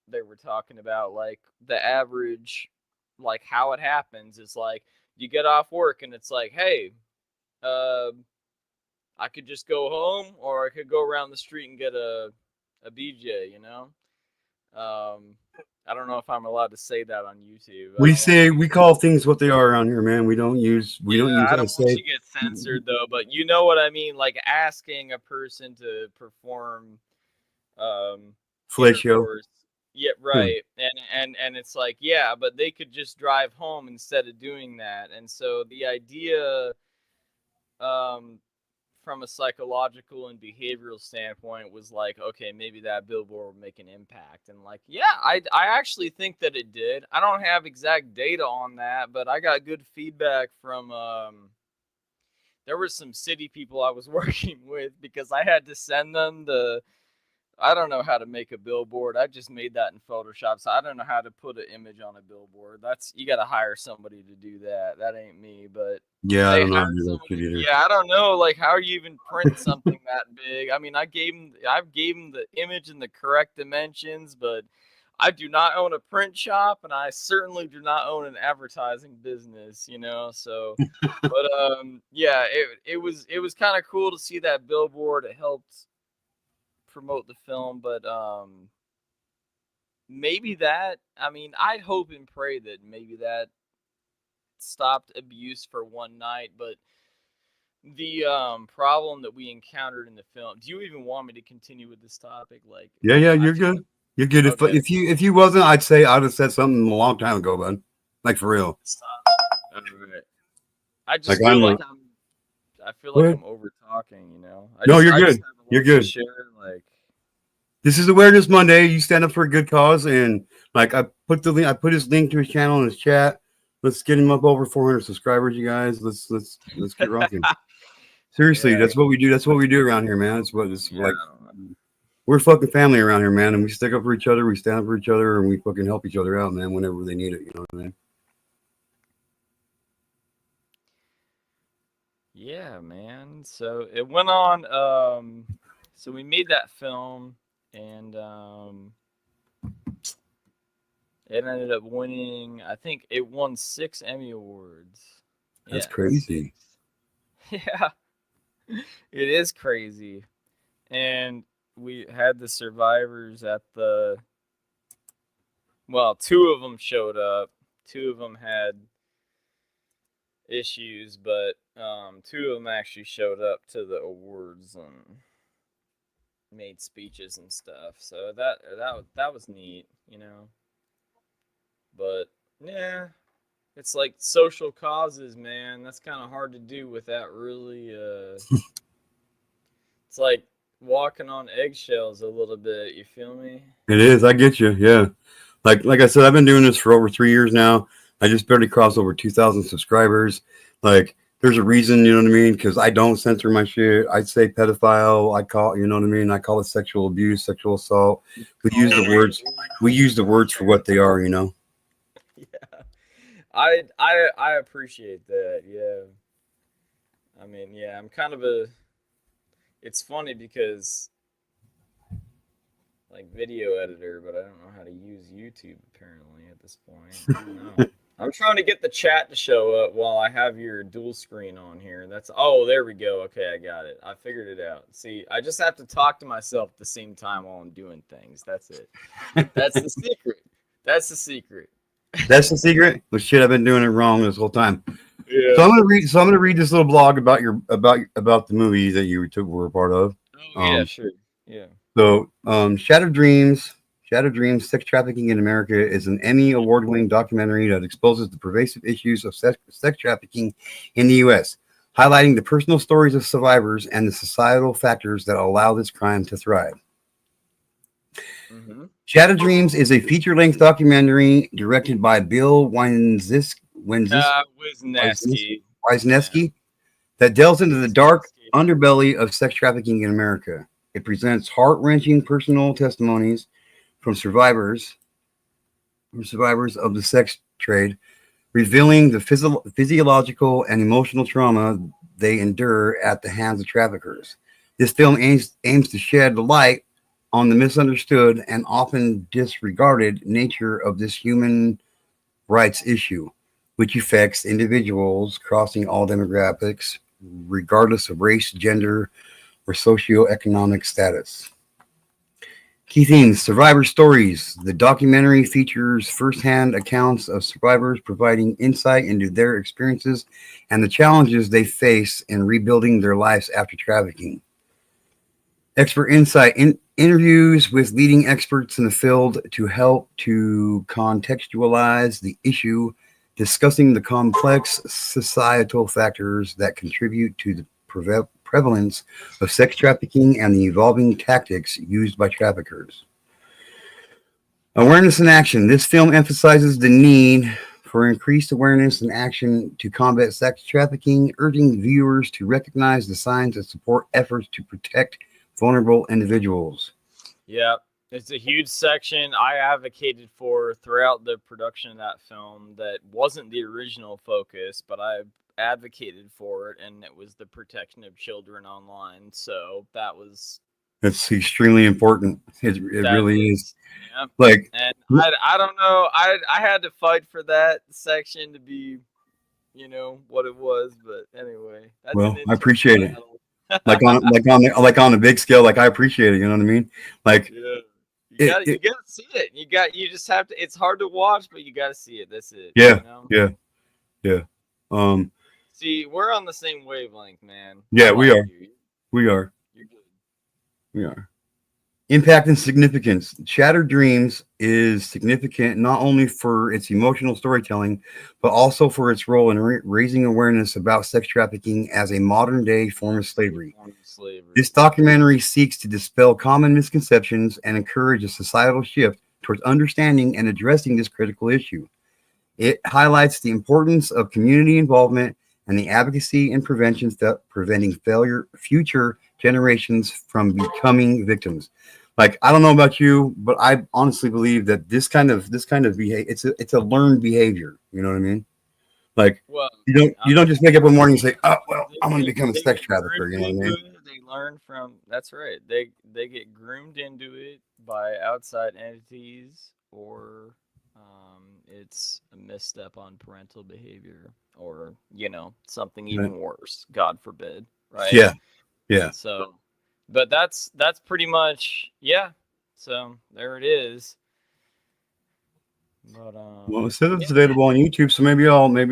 they were talking about like the average, like how it happens is like you get off work and it's like, hey, uh, I could just go home, or I could go around the street and get a BJ, I don't know if I'm allowed to say that on YouTube. I don't want We call things what they are around here, man. We don't use I I don't want say you to get censored though, but you know what I mean, like asking a person to perform fellatio. intercourse. Yeah, right. And it's like, yeah, but they could just drive home instead of doing that. And so the idea, um from a psychological and behavioral standpoint, was like, okay, maybe that billboard will make an impact. And like, yeah, I actually think that it did. I don't have exact data on that, but I got good feedback from there were some city people I was working with, because I had to send them I don't know how to make a billboard. I just made that in Photoshop, so I don't know how to put an image on a billboard. You got to hire somebody to do that. That ain't me, but Yeah, I they don't know how to hired do that shit somebody. either. Yeah, I don't know, like, how you even print something that big. I mean, I gave him the image in the correct dimensions, but I do not own a print shop, and I certainly do not own an advertising business, So, but yeah, it was kind of cool to see that billboard. It helped promote the film, but maybe that, I mean, I'd hope and pray that maybe that stopped abuse for one night. But the problem that we encountered in the film, do you even want me to continue with this topic? Like, Yeah, I you're feel good. like, You're good. okay, If you wasn't, I'd say I'd have said something a long time ago, bud. Like for real. stop. All right. I Like just feel like I feel like what? I'm over talking, No, you're I just good. have a You're lot to good. share, like. This is Awareness Monday. You stand up for a good cause, and like I put the link, I put his link to his channel in his chat. Let's get him up over 400 subscribers, you guys. Let's get rocking. Seriously, Yeah, that's what we do. That's what we do around here, man. It's what it's yeah, like. We're fucking family around here, man, and we stick up for each other. We stand up for each other, and we fucking help each other out, man, whenever they need it. You know what I mean? yeah, man. So it went on. So we made that film, and it ended up winning. I think it won 6 Emmy Awards. That's Yeah, crazy. 6. Yeah, it is crazy. And we had the survivors at the. Well, 2 of them showed up. 2 of them had issues, but 2 of them actually showed up to the awards and made speeches and stuff. So that was neat, But yeah, it's like social causes, man. That's kind of hard to do without really. It's like walking on eggshells a little bit. You feel me? It is. I get you. Yeah. Like I said, I've been doing this for over 3 years now. I just barely crossed over 2,000 subscribers. Like, there's a reason, you know what I mean? Because I don't censor my shit. I say pedophile. I call, you know what I mean? I call it sexual abuse, sexual assault. We use the words. We use the words for what they are. Yeah, I appreciate that. Yeah, I mean, yeah, I'm kind of a. It's funny because like video editor, but I don't know how to use YouTube apparently at this point. I don't know. I'm trying to get the chat to show up while I have your dual screen on here. Oh, there we go. Okay, I got it. I figured it out. See, I just have to talk to myself at the same time while I'm doing things. That's it. That's the secret. That's the secret. That's the secret. Well, shit, I've been doing it wrong this whole time. Yeah. So I'm gonna read this little blog about about the movie that you were a part of. Oh, yeah, sure. Yeah. So, Shattered Dreams, Sex Trafficking in America is an Emmy award-winning documentary that exposes the pervasive issues of sex trafficking in the U.S., highlighting the personal stories of survivors and the societal factors that allow this crime to thrive. Mm-hmm. Shattered Dreams is a feature-length documentary directed by Bill Wisniewski. Yeah. Wisniewski that delves into the dark Wisniewski. underbelly of sex trafficking in America. It presents heart-wrenching personal testimonies from survivors of the sex trade, revealing the physiological and emotional trauma they endure at the hands of traffickers. This film aims to shed light on the misunderstood and often disregarded nature of this human rights issue, which affects individuals crossing all demographics, regardless of race, gender, or socioeconomic status. Key themes: survivor stories. The documentary features firsthand accounts of survivors providing insight into their experiences and the challenges they face in rebuilding their lives after trafficking. Expert insight: interviews with leading experts in the field to help to contextualize the issue, discussing the complex societal factors that contribute to the prevalence of sex trafficking and the evolving tactics used by traffickers. Awareness and action. This film emphasizes the need for increased awareness and action to combat sex trafficking, urging viewers to recognize the signs and support efforts to protect vulnerable individuals. Yeah, it's a huge section I advocated for throughout the production of that film that wasn't the original focus, but I advocated for it, and it was the protection of children online. So That's extremely important. It really is. Yeah. Like, and I don't know. I had to fight for that section to be, what it was. But anyway, that's well, I appreciate it. Like on a big scale, like I appreciate it. You know what I mean? Like, yeah. You gotta see it. You just have to. It's hard to watch, but you gotta see it. That's it. Yeah, you know? yeah. See, we're on the same wavelength, man. Yeah, we are. We are. You're good. We are. Impact and significance. Shattered Dreams is significant not only for its emotional storytelling, but also for its role in raising awareness about sex trafficking as a modern-day form of slavery. This documentary seeks to dispel common misconceptions and encourage a societal shift towards understanding and addressing this critical issue. It highlights the importance of community involvement and the advocacy and prevention preventing future generations from becoming victims. Like, I don't know about you, but I honestly believe that this kind of behavior, it's a learned behavior. You know what I mean? Like, you don't just wake up one morning and say, "Oh, well, I'm going to become a sex trafficker." You know what I mean? They learn from. That's right. They get groomed into it by outside entities, or it's a misstep on parental behavior, or something even worse. God forbid. Right? Yeah. So, but that's pretty much So there it is. But well, it says it's available on YouTube, so maybe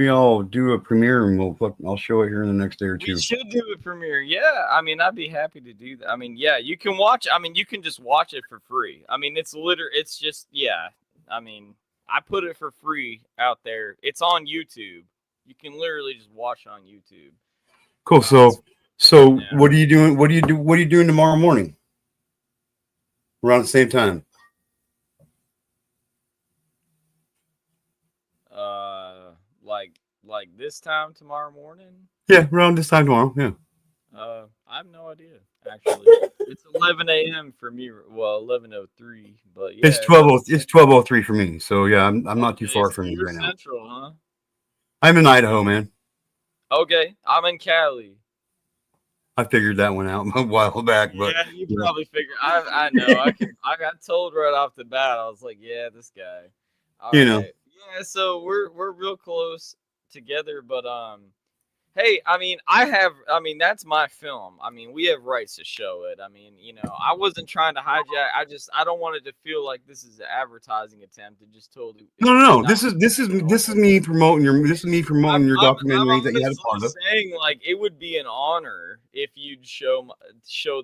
I'll do a premiere and I'll show it here in the next day or two. We should do a premiere. Yeah, I mean, I'd be happy to do that. I mean, yeah, you can watch. I mean, you can just watch it for free. I mean, it's just I mean, I put it for free out there. It's on YouTube. You can literally just watch it on YouTube. Cool. So what are you doing? What are you doing tomorrow morning? Around the same time. Like this time tomorrow morning? Yeah, around this time tomorrow. Yeah. I have no idea. Actually, it's 11 a.m. for me. Well, 11:03, but yeah, it's 12:03 for me. So yeah, I'm not too far from you right now. Central, huh? I'm in Idaho, man. Okay, I'm in Cali. I figured that one out a while back, but yeah, you probably figured. I know. I got told right off the bat. I was like, yeah, this guy. All right. Yeah, so we're real close together, but hey, I mean, that's my film. I mean, we have rights to show it. I mean, I wasn't trying to hijack. I don't want it to feel like this is an advertising attempt. It just totally. No. This is me promoting your documentary that you had a part of. Saying, like, it would be an honor if you'd show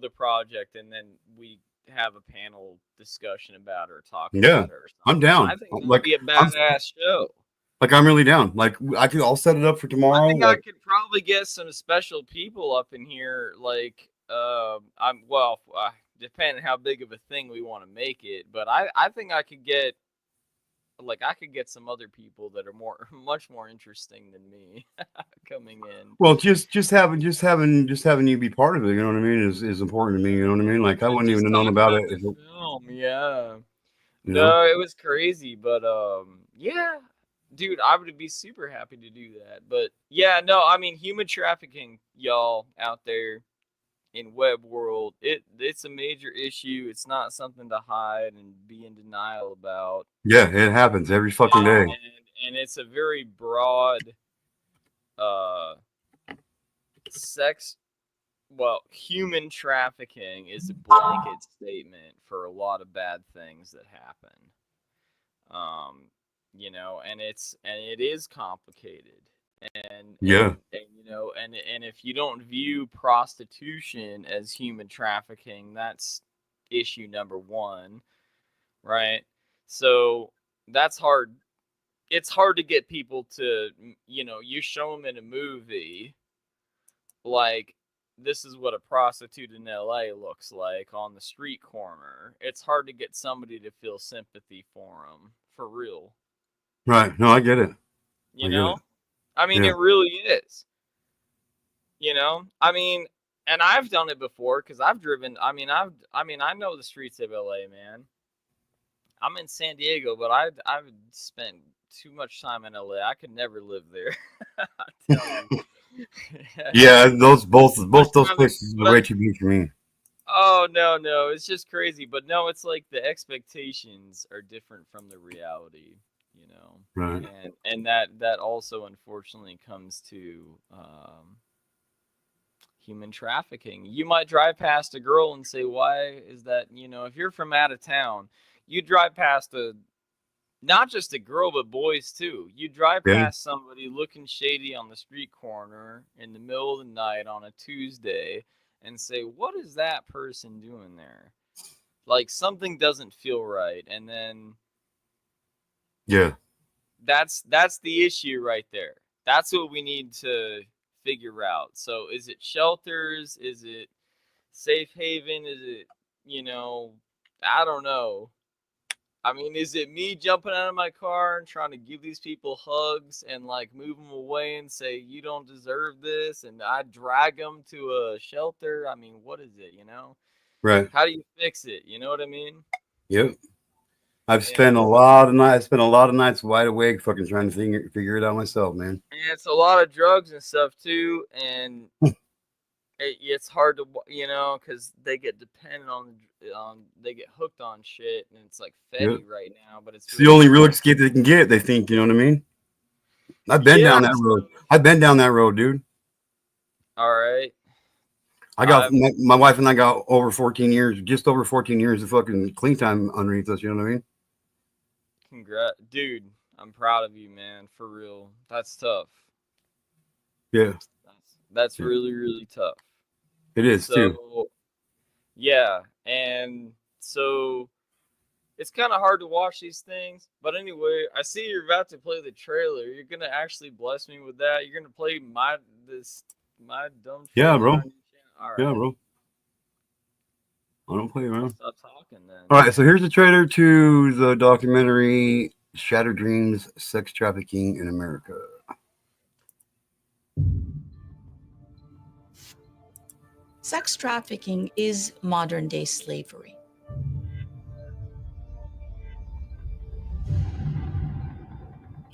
the project, and then we have a panel discussion about it or talk about it or something. I'm down. I think it would be a badass show. Like, I'm really down. Like, I'll set it up for tomorrow. I think I could probably get some special people up in here. Like, depending how big of a thing we want to make it. But I think I could get some other people that are much more interesting than me coming in. Well, just having you be part of it, you know what I mean, is important to me. You know what I mean? Like I wouldn't even have known about it if it, film, yeah. you know. No, it was crazy, but yeah, dude, I would be super happy to do that. But yeah, no, I mean, human trafficking, y'all out there in web world, it's a major issue. It's not something to hide and be in denial about. Yeah, it happens every fucking day. And it's a very broad human trafficking is a blanket statement for a lot of bad things that happen. You know, and it is complicated. And if you don't view prostitution as human trafficking, that's issue number one, right? So that's hard. It's hard to get people to, you show them in a movie, like, this is what a prostitute in LA looks like on the street corner. It's hard to get somebody to feel sympathy for them, for real. Right. No, I get it. I mean, It really is. I mean, and I've done it before because I've driven. I know the streets of LA, man. I'm in San Diego, but I've spent too much time in LA. I could never live there. I tell you. Yeah, both those places are way too big for me. Oh no, it's just crazy. But no, it's like the expectations are different from the reality, Right. And that also unfortunately comes to human trafficking. You might drive past a girl and say, why is that? If you're from out of town, you drive past not just a girl, but boys too. You drive past somebody looking shady on the street corner in the middle of the night on a Tuesday and say, what is that person doing there? Like, something doesn't feel right. And then that's the issue right there. That's what we need to figure out. So is it shelters? Is it safe haven? Is it, I don't know. I mean, is it me jumping out of my car and trying to give these people hugs and like move them away and say, you don't deserve this, and I drag them to a shelter? I mean, what is it, Right. How do you fix it? You know what I mean? Yep. I've spent a lot of nights wide awake fucking trying to figure it out myself, man. And it's a lot of drugs and stuff too, and it's hard to, because they get dependent on, they get hooked on shit, and it's like Fetty right now, but it's really the only real escape they can get, they think, you know what I mean? I've been down that road. I've been down that road, dude. All right. I got, my wife and I got just over 14 years of fucking clean time underneath us, you know what I mean? Congrats, dude. I'm proud of you, man, for real. That's tough. Yeah. That's really, really tough. It is too. Yeah, and so it's kind of hard to watch these things. But anyway, I see you're about to play the trailer. You're gonna actually bless me with that. You're gonna play my dumb. Yeah, bro. All right. Yeah, bro. I don't play around. Stop talking then. All right, so here's the trailer to the documentary "Shattered Dreams: Sex Trafficking in America." Sex trafficking is modern-day slavery.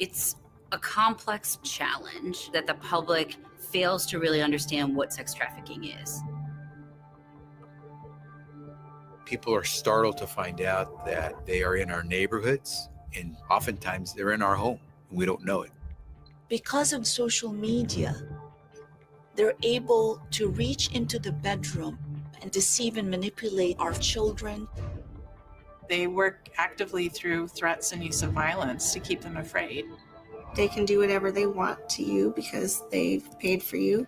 It's a complex challenge that the public fails to really understand what sex trafficking is. People are startled to find out that they are in our neighborhoods, and oftentimes they're in our home, and we don't know it. Because of social media, they're able to reach into the bedroom and deceive and manipulate our children. They work actively through threats and use of violence to keep them afraid. They can do whatever they want to you because they've paid for you.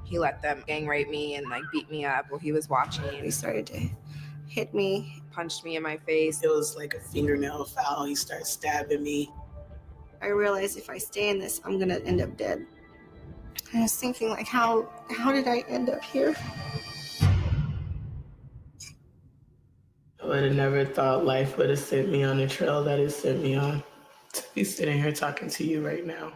He let them gang rape me and like beat me up while he was watching. He started to hit me, punched me in my face. It was like a fingernail foul. He started stabbing me. I realized if I stay in this, I'm gonna end up dead. I was thinking, like, how did I end up here? would have never thought life would have sent me on the trail that it sent me on to be sitting here talking to you right now.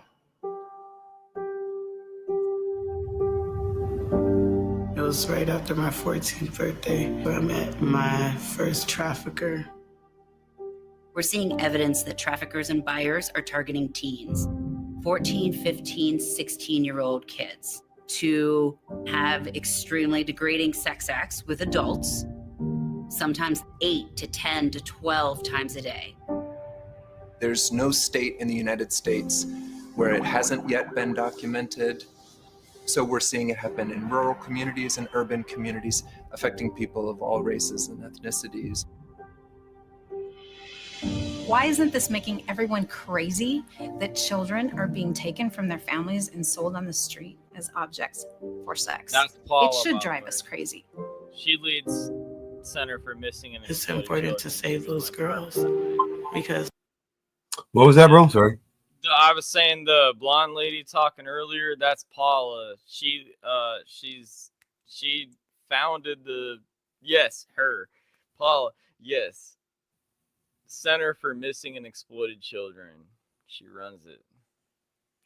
It was right after my 14th birthday where I met my first trafficker. We're seeing evidence that traffickers and buyers are targeting teens, 14, 15, 16-year-old kids, to have extremely degrading sex acts with adults, sometimes 8 to 10 to 12 times a day. There's no state in the United States where it hasn't yet been documented. So we're seeing it happen in rural communities and urban communities, affecting people of all races and ethnicities. Why isn't this making everyone crazy that children are being taken from their families and sold on the street as objects for sex? That's Paula, it should by the drive way. us crazy. She leads Center for Missing and It's Exploited important to Children. save those girls because. What was that, bro? Sorry. I was saying the blonde lady talking earlier, that's Paula. She founded her. Paula, yes. Center for Missing and Exploited Children. She runs it.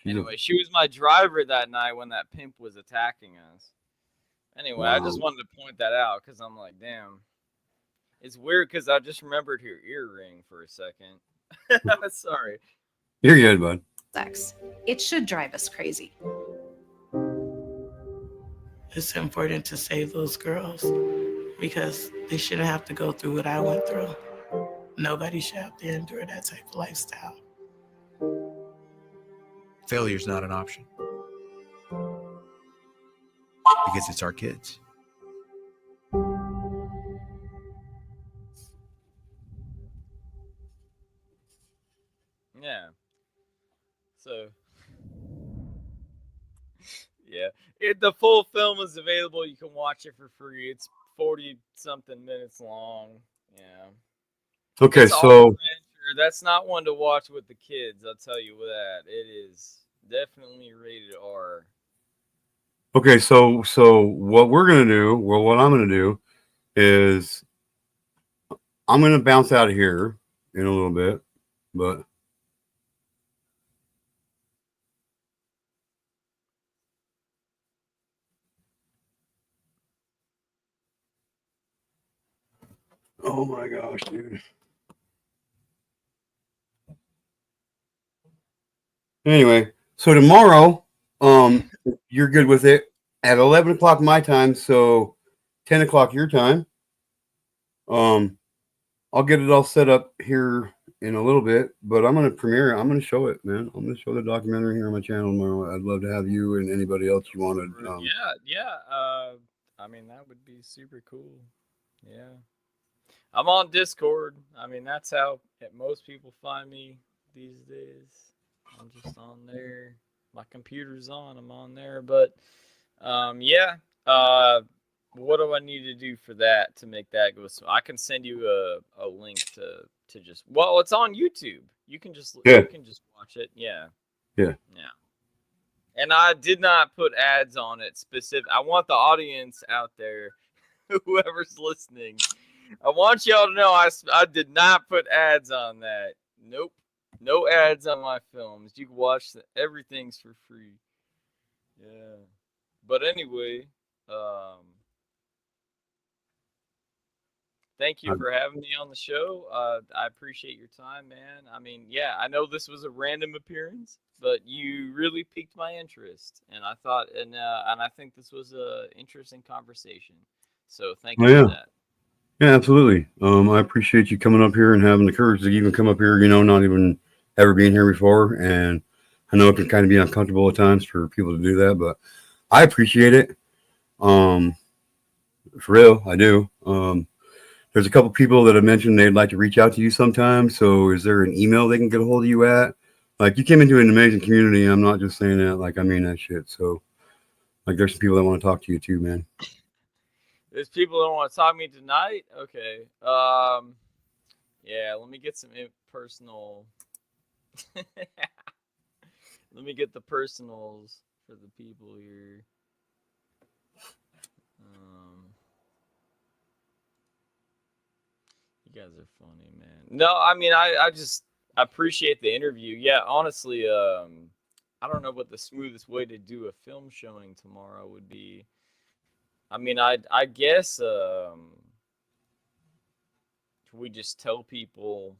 Anyway, she was my driver that night when that pimp was attacking us. Anyway, I just wanted to point that out because I'm like, damn. It's weird because I just remembered her earring for a second. Sorry. You're good, bud. Sex. It should drive us crazy. It's important to save those girls because they shouldn't have to go through what I went through. Nobody should have to endure that type of lifestyle. Failure's not an option because it's our kids. Yeah. So, yeah. The full film is available. You can watch it for free. It's 40-something minutes long. Yeah. Okay, It's so adventure. That's not one to watch with the kids. I'll tell you that. It is definitely rated R. okay, so what we're gonna do, well, what I'm gonna do is I'm gonna bounce out of here in a little bit, but oh my gosh, dude. Anyway, so tomorrow, you're good with it at 11 o'clock my time, so 10 o'clock your time. I'll get it all set up here in a little bit, but I'm gonna premiere it. I'm gonna show it, man. I'm gonna show the documentary here on my channel tomorrow. I'd love to have you and anybody else you wanted. Yeah. I mean, that would be super cool. Yeah. I'm on Discord. I mean, that's how most people find me these days. I'm just on there. My computer's on. I'm on there. But, yeah. What do I need to do for that to make that go? So I can send you a link to just. Well, it's on YouTube. You can just watch it. Yeah. Yeah. And I did not put ads on it specific. I want the audience out there, whoever's listening. I want y'all to know I did not put ads on that. Nope. No ads on my films. You can watch everything's for free. Yeah. But anyway, thank you for having me on the show. I appreciate your time, man. I mean, yeah, I know this was a random appearance, but you really piqued my interest, and I thought, and I think this was a interesting conversation. So thank you for that. Yeah, absolutely. I appreciate you coming up here and having the courage to even come up here, not even ever being here before. And I know it can kind of be uncomfortable at times for people to do that, but I appreciate it. For real, I do. There's a couple people that have mentioned they'd like to reach out to you sometime. So is there an email they can get a hold of you at? Like, you came into an amazing community. And I'm not just saying that. Like, I mean that shit. So, like, there's some people that want to talk to you too, man. There's people that want to talk to me tonight? Okay. Yeah, let me get some personal. Let me get the personals for the people here. You guys are funny, man. No, I mean, I just appreciate the interview. Yeah, honestly, I don't know what the smoothest way to do a film showing tomorrow would be. I mean, I guess we just tell people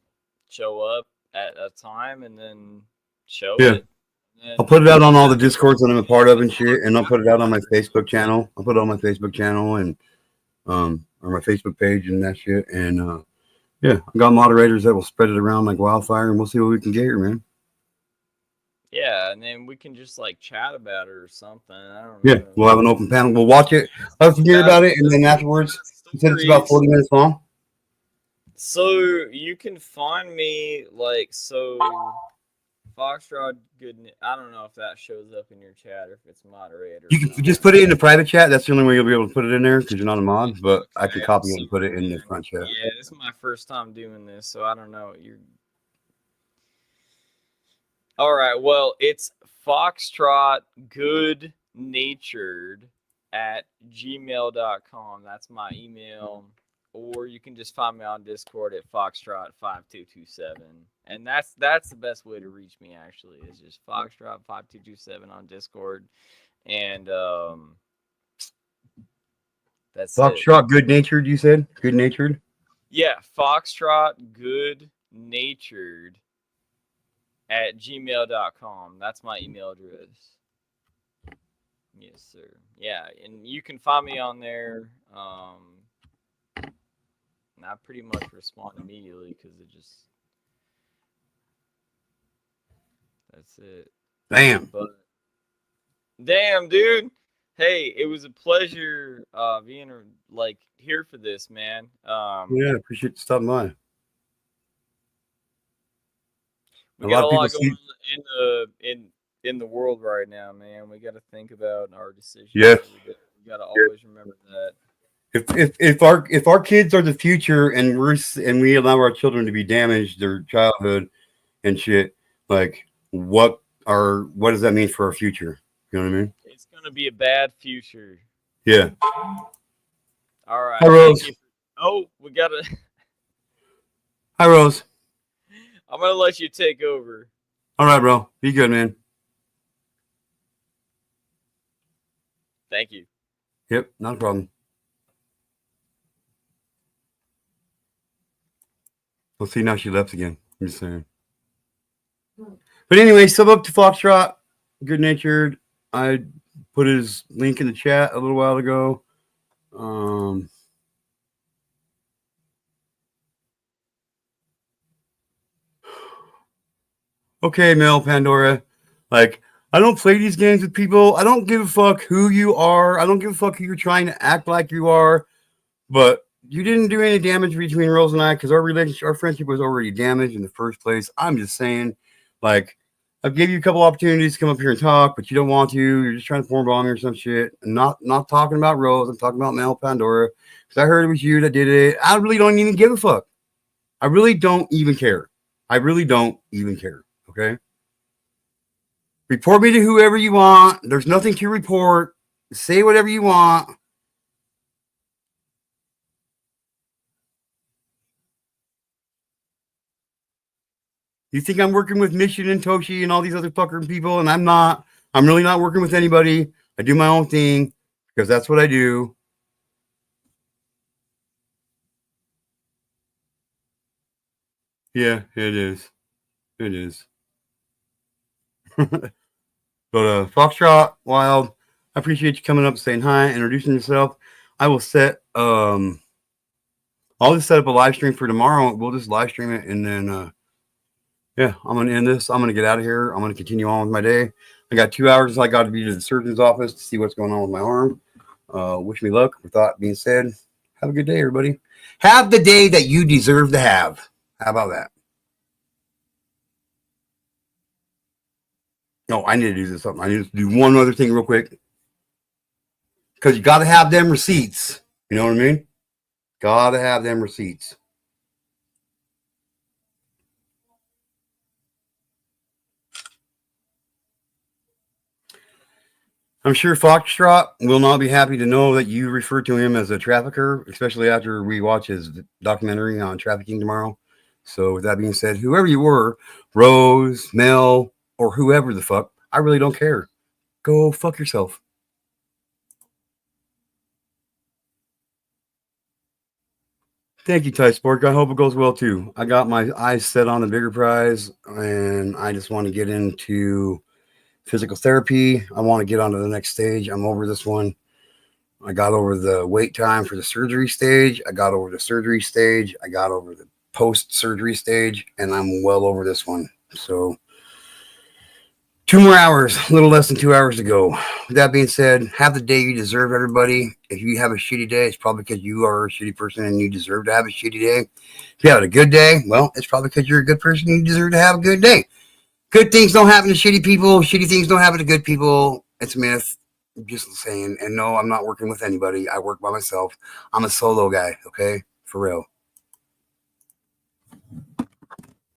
show up at a time and then show Yeah. it. I'll put it out on all the Discords that I'm a part of and shit, and I'll put it out on my Facebook channel. I'll put it on my Facebook channel and or my Facebook page and that shit. And yeah, I got moderators that will spread it around like wildfire, and we'll see what we can get here, man. Yeah, and then we can just like chat about it or something. I don't Yeah, know. we'll have an open panel. We'll watch it. Let us hear about it, and then afterwards, you said it's about 40 minutes long. So you can find me like Foxtrot Good. I don't know if that shows up in your chat or if it's moderated. You can just put it in the private chat. That's the only way you'll be able to put it in there because you're not a mod. But I could copy it and put it in the front chat. Yeah, this is my first time doing this, so I don't know. All right. Well, it's Foxtrot Good Natured at gmail.com. That's my email. Or you can just find me on Discord at Foxtrot5227. And that's the best way to reach me, actually, is just Foxtrot5227 on Discord. And that's Foxtrot it. Good Natured, you said? Good Natured? Yeah, Foxtrot Good Natured at gmail.com. That's my email address. Yes, sir. Yeah, and you can find me on there. And I pretty much respond immediately because it just that's it. Damn. But damn, dude. Hey, it was a pleasure being like here for this, man. Yeah, appreciate you stopping by. We got a lot going on in the world right now, man. We got to think about our decisions. Yeah. We got to always remember that. If our kids are the future and we allow our children to be damaged, their childhood and shit, like what does that mean for our future? You know what I mean? It's gonna be a bad future. Yeah. All right. Hi, Rose. Oh, we gotta. Hi, Rose. I'm gonna let you take over. All right, bro. Be good, man. Thank you. Yep, not a problem. Well, see, now she left again. I'm just saying. But anyway, sub up to Foxtrot, Good Natured. I put his link in the chat a little while ago. Okay, Mel Pandora. Like, I don't play these games with people. I don't give a fuck who you are. I don't give a fuck who you're trying to act like you are. But you didn't do any damage between Rose and I because our friendship was already damaged in the first place. I'm just saying, like, I gave you a couple opportunities to come up here and talk, but you don't want to. You're just trying to form bomb me or some shit. I'm not talking about Rose. I'm talking about Mel Pandora because I heard it was you that did it. I really don't even give a fuck. I really don't even care. I really don't even care. Okay. Report me to whoever you want. There's nothing to report. Say whatever you want. You think I'm working with Mission and Toshi and all these other fucking people, and I'm not. I'm really not working with anybody. I do my own thing because that's what I do. Yeah, it is. It is. But Foxtrot, Wild, I appreciate you coming up, saying hi, introducing yourself. I will I'll just set up a live stream for tomorrow. We'll just live stream it, and then yeah, I'm gonna end this. I'm gonna get out of here. I'm gonna continue on with my day. I got 2 hours. I got to be to the surgeon's office to see what's going on with my arm. Wish me luck. With that being said, have a good day, everybody. Have the day that you deserve to have. How about that? No, I need to do something. I need to do one other thing real quick. Because you got to have them receipts. You know what I mean? Got to have them receipts. I'm sure Foxtrot will not be happy to know that you refer to him as a trafficker, especially after we watch his documentary on trafficking tomorrow. So with that being said, whoever you were, Rose, Mel, or whoever the fuck, I really don't care. Go fuck yourself. Thank you, Ty Sport. I hope it goes well too. I got my eyes set on the bigger prize, and I just want to get into physical therapy. I want to get on to the next stage. I'm over this one. I got over the wait time for the surgery stage. I got over the surgery stage. I got over the post-surgery stage, and I'm well over this one. So 2 more hours, a little less than 2 hours to go. With that being said, have the day you deserve, everybody. If you have a shitty day, it's probably because you are a shitty person and you deserve to have a shitty day. If you have a good day, well, it's probably because you're a good person and you deserve to have a good day. Good things don't happen to shitty people. Shitty things don't happen to good people. It's a myth. I'm just saying. And no, I'm not working with anybody. I work by myself. I'm a solo guy, okay? For real.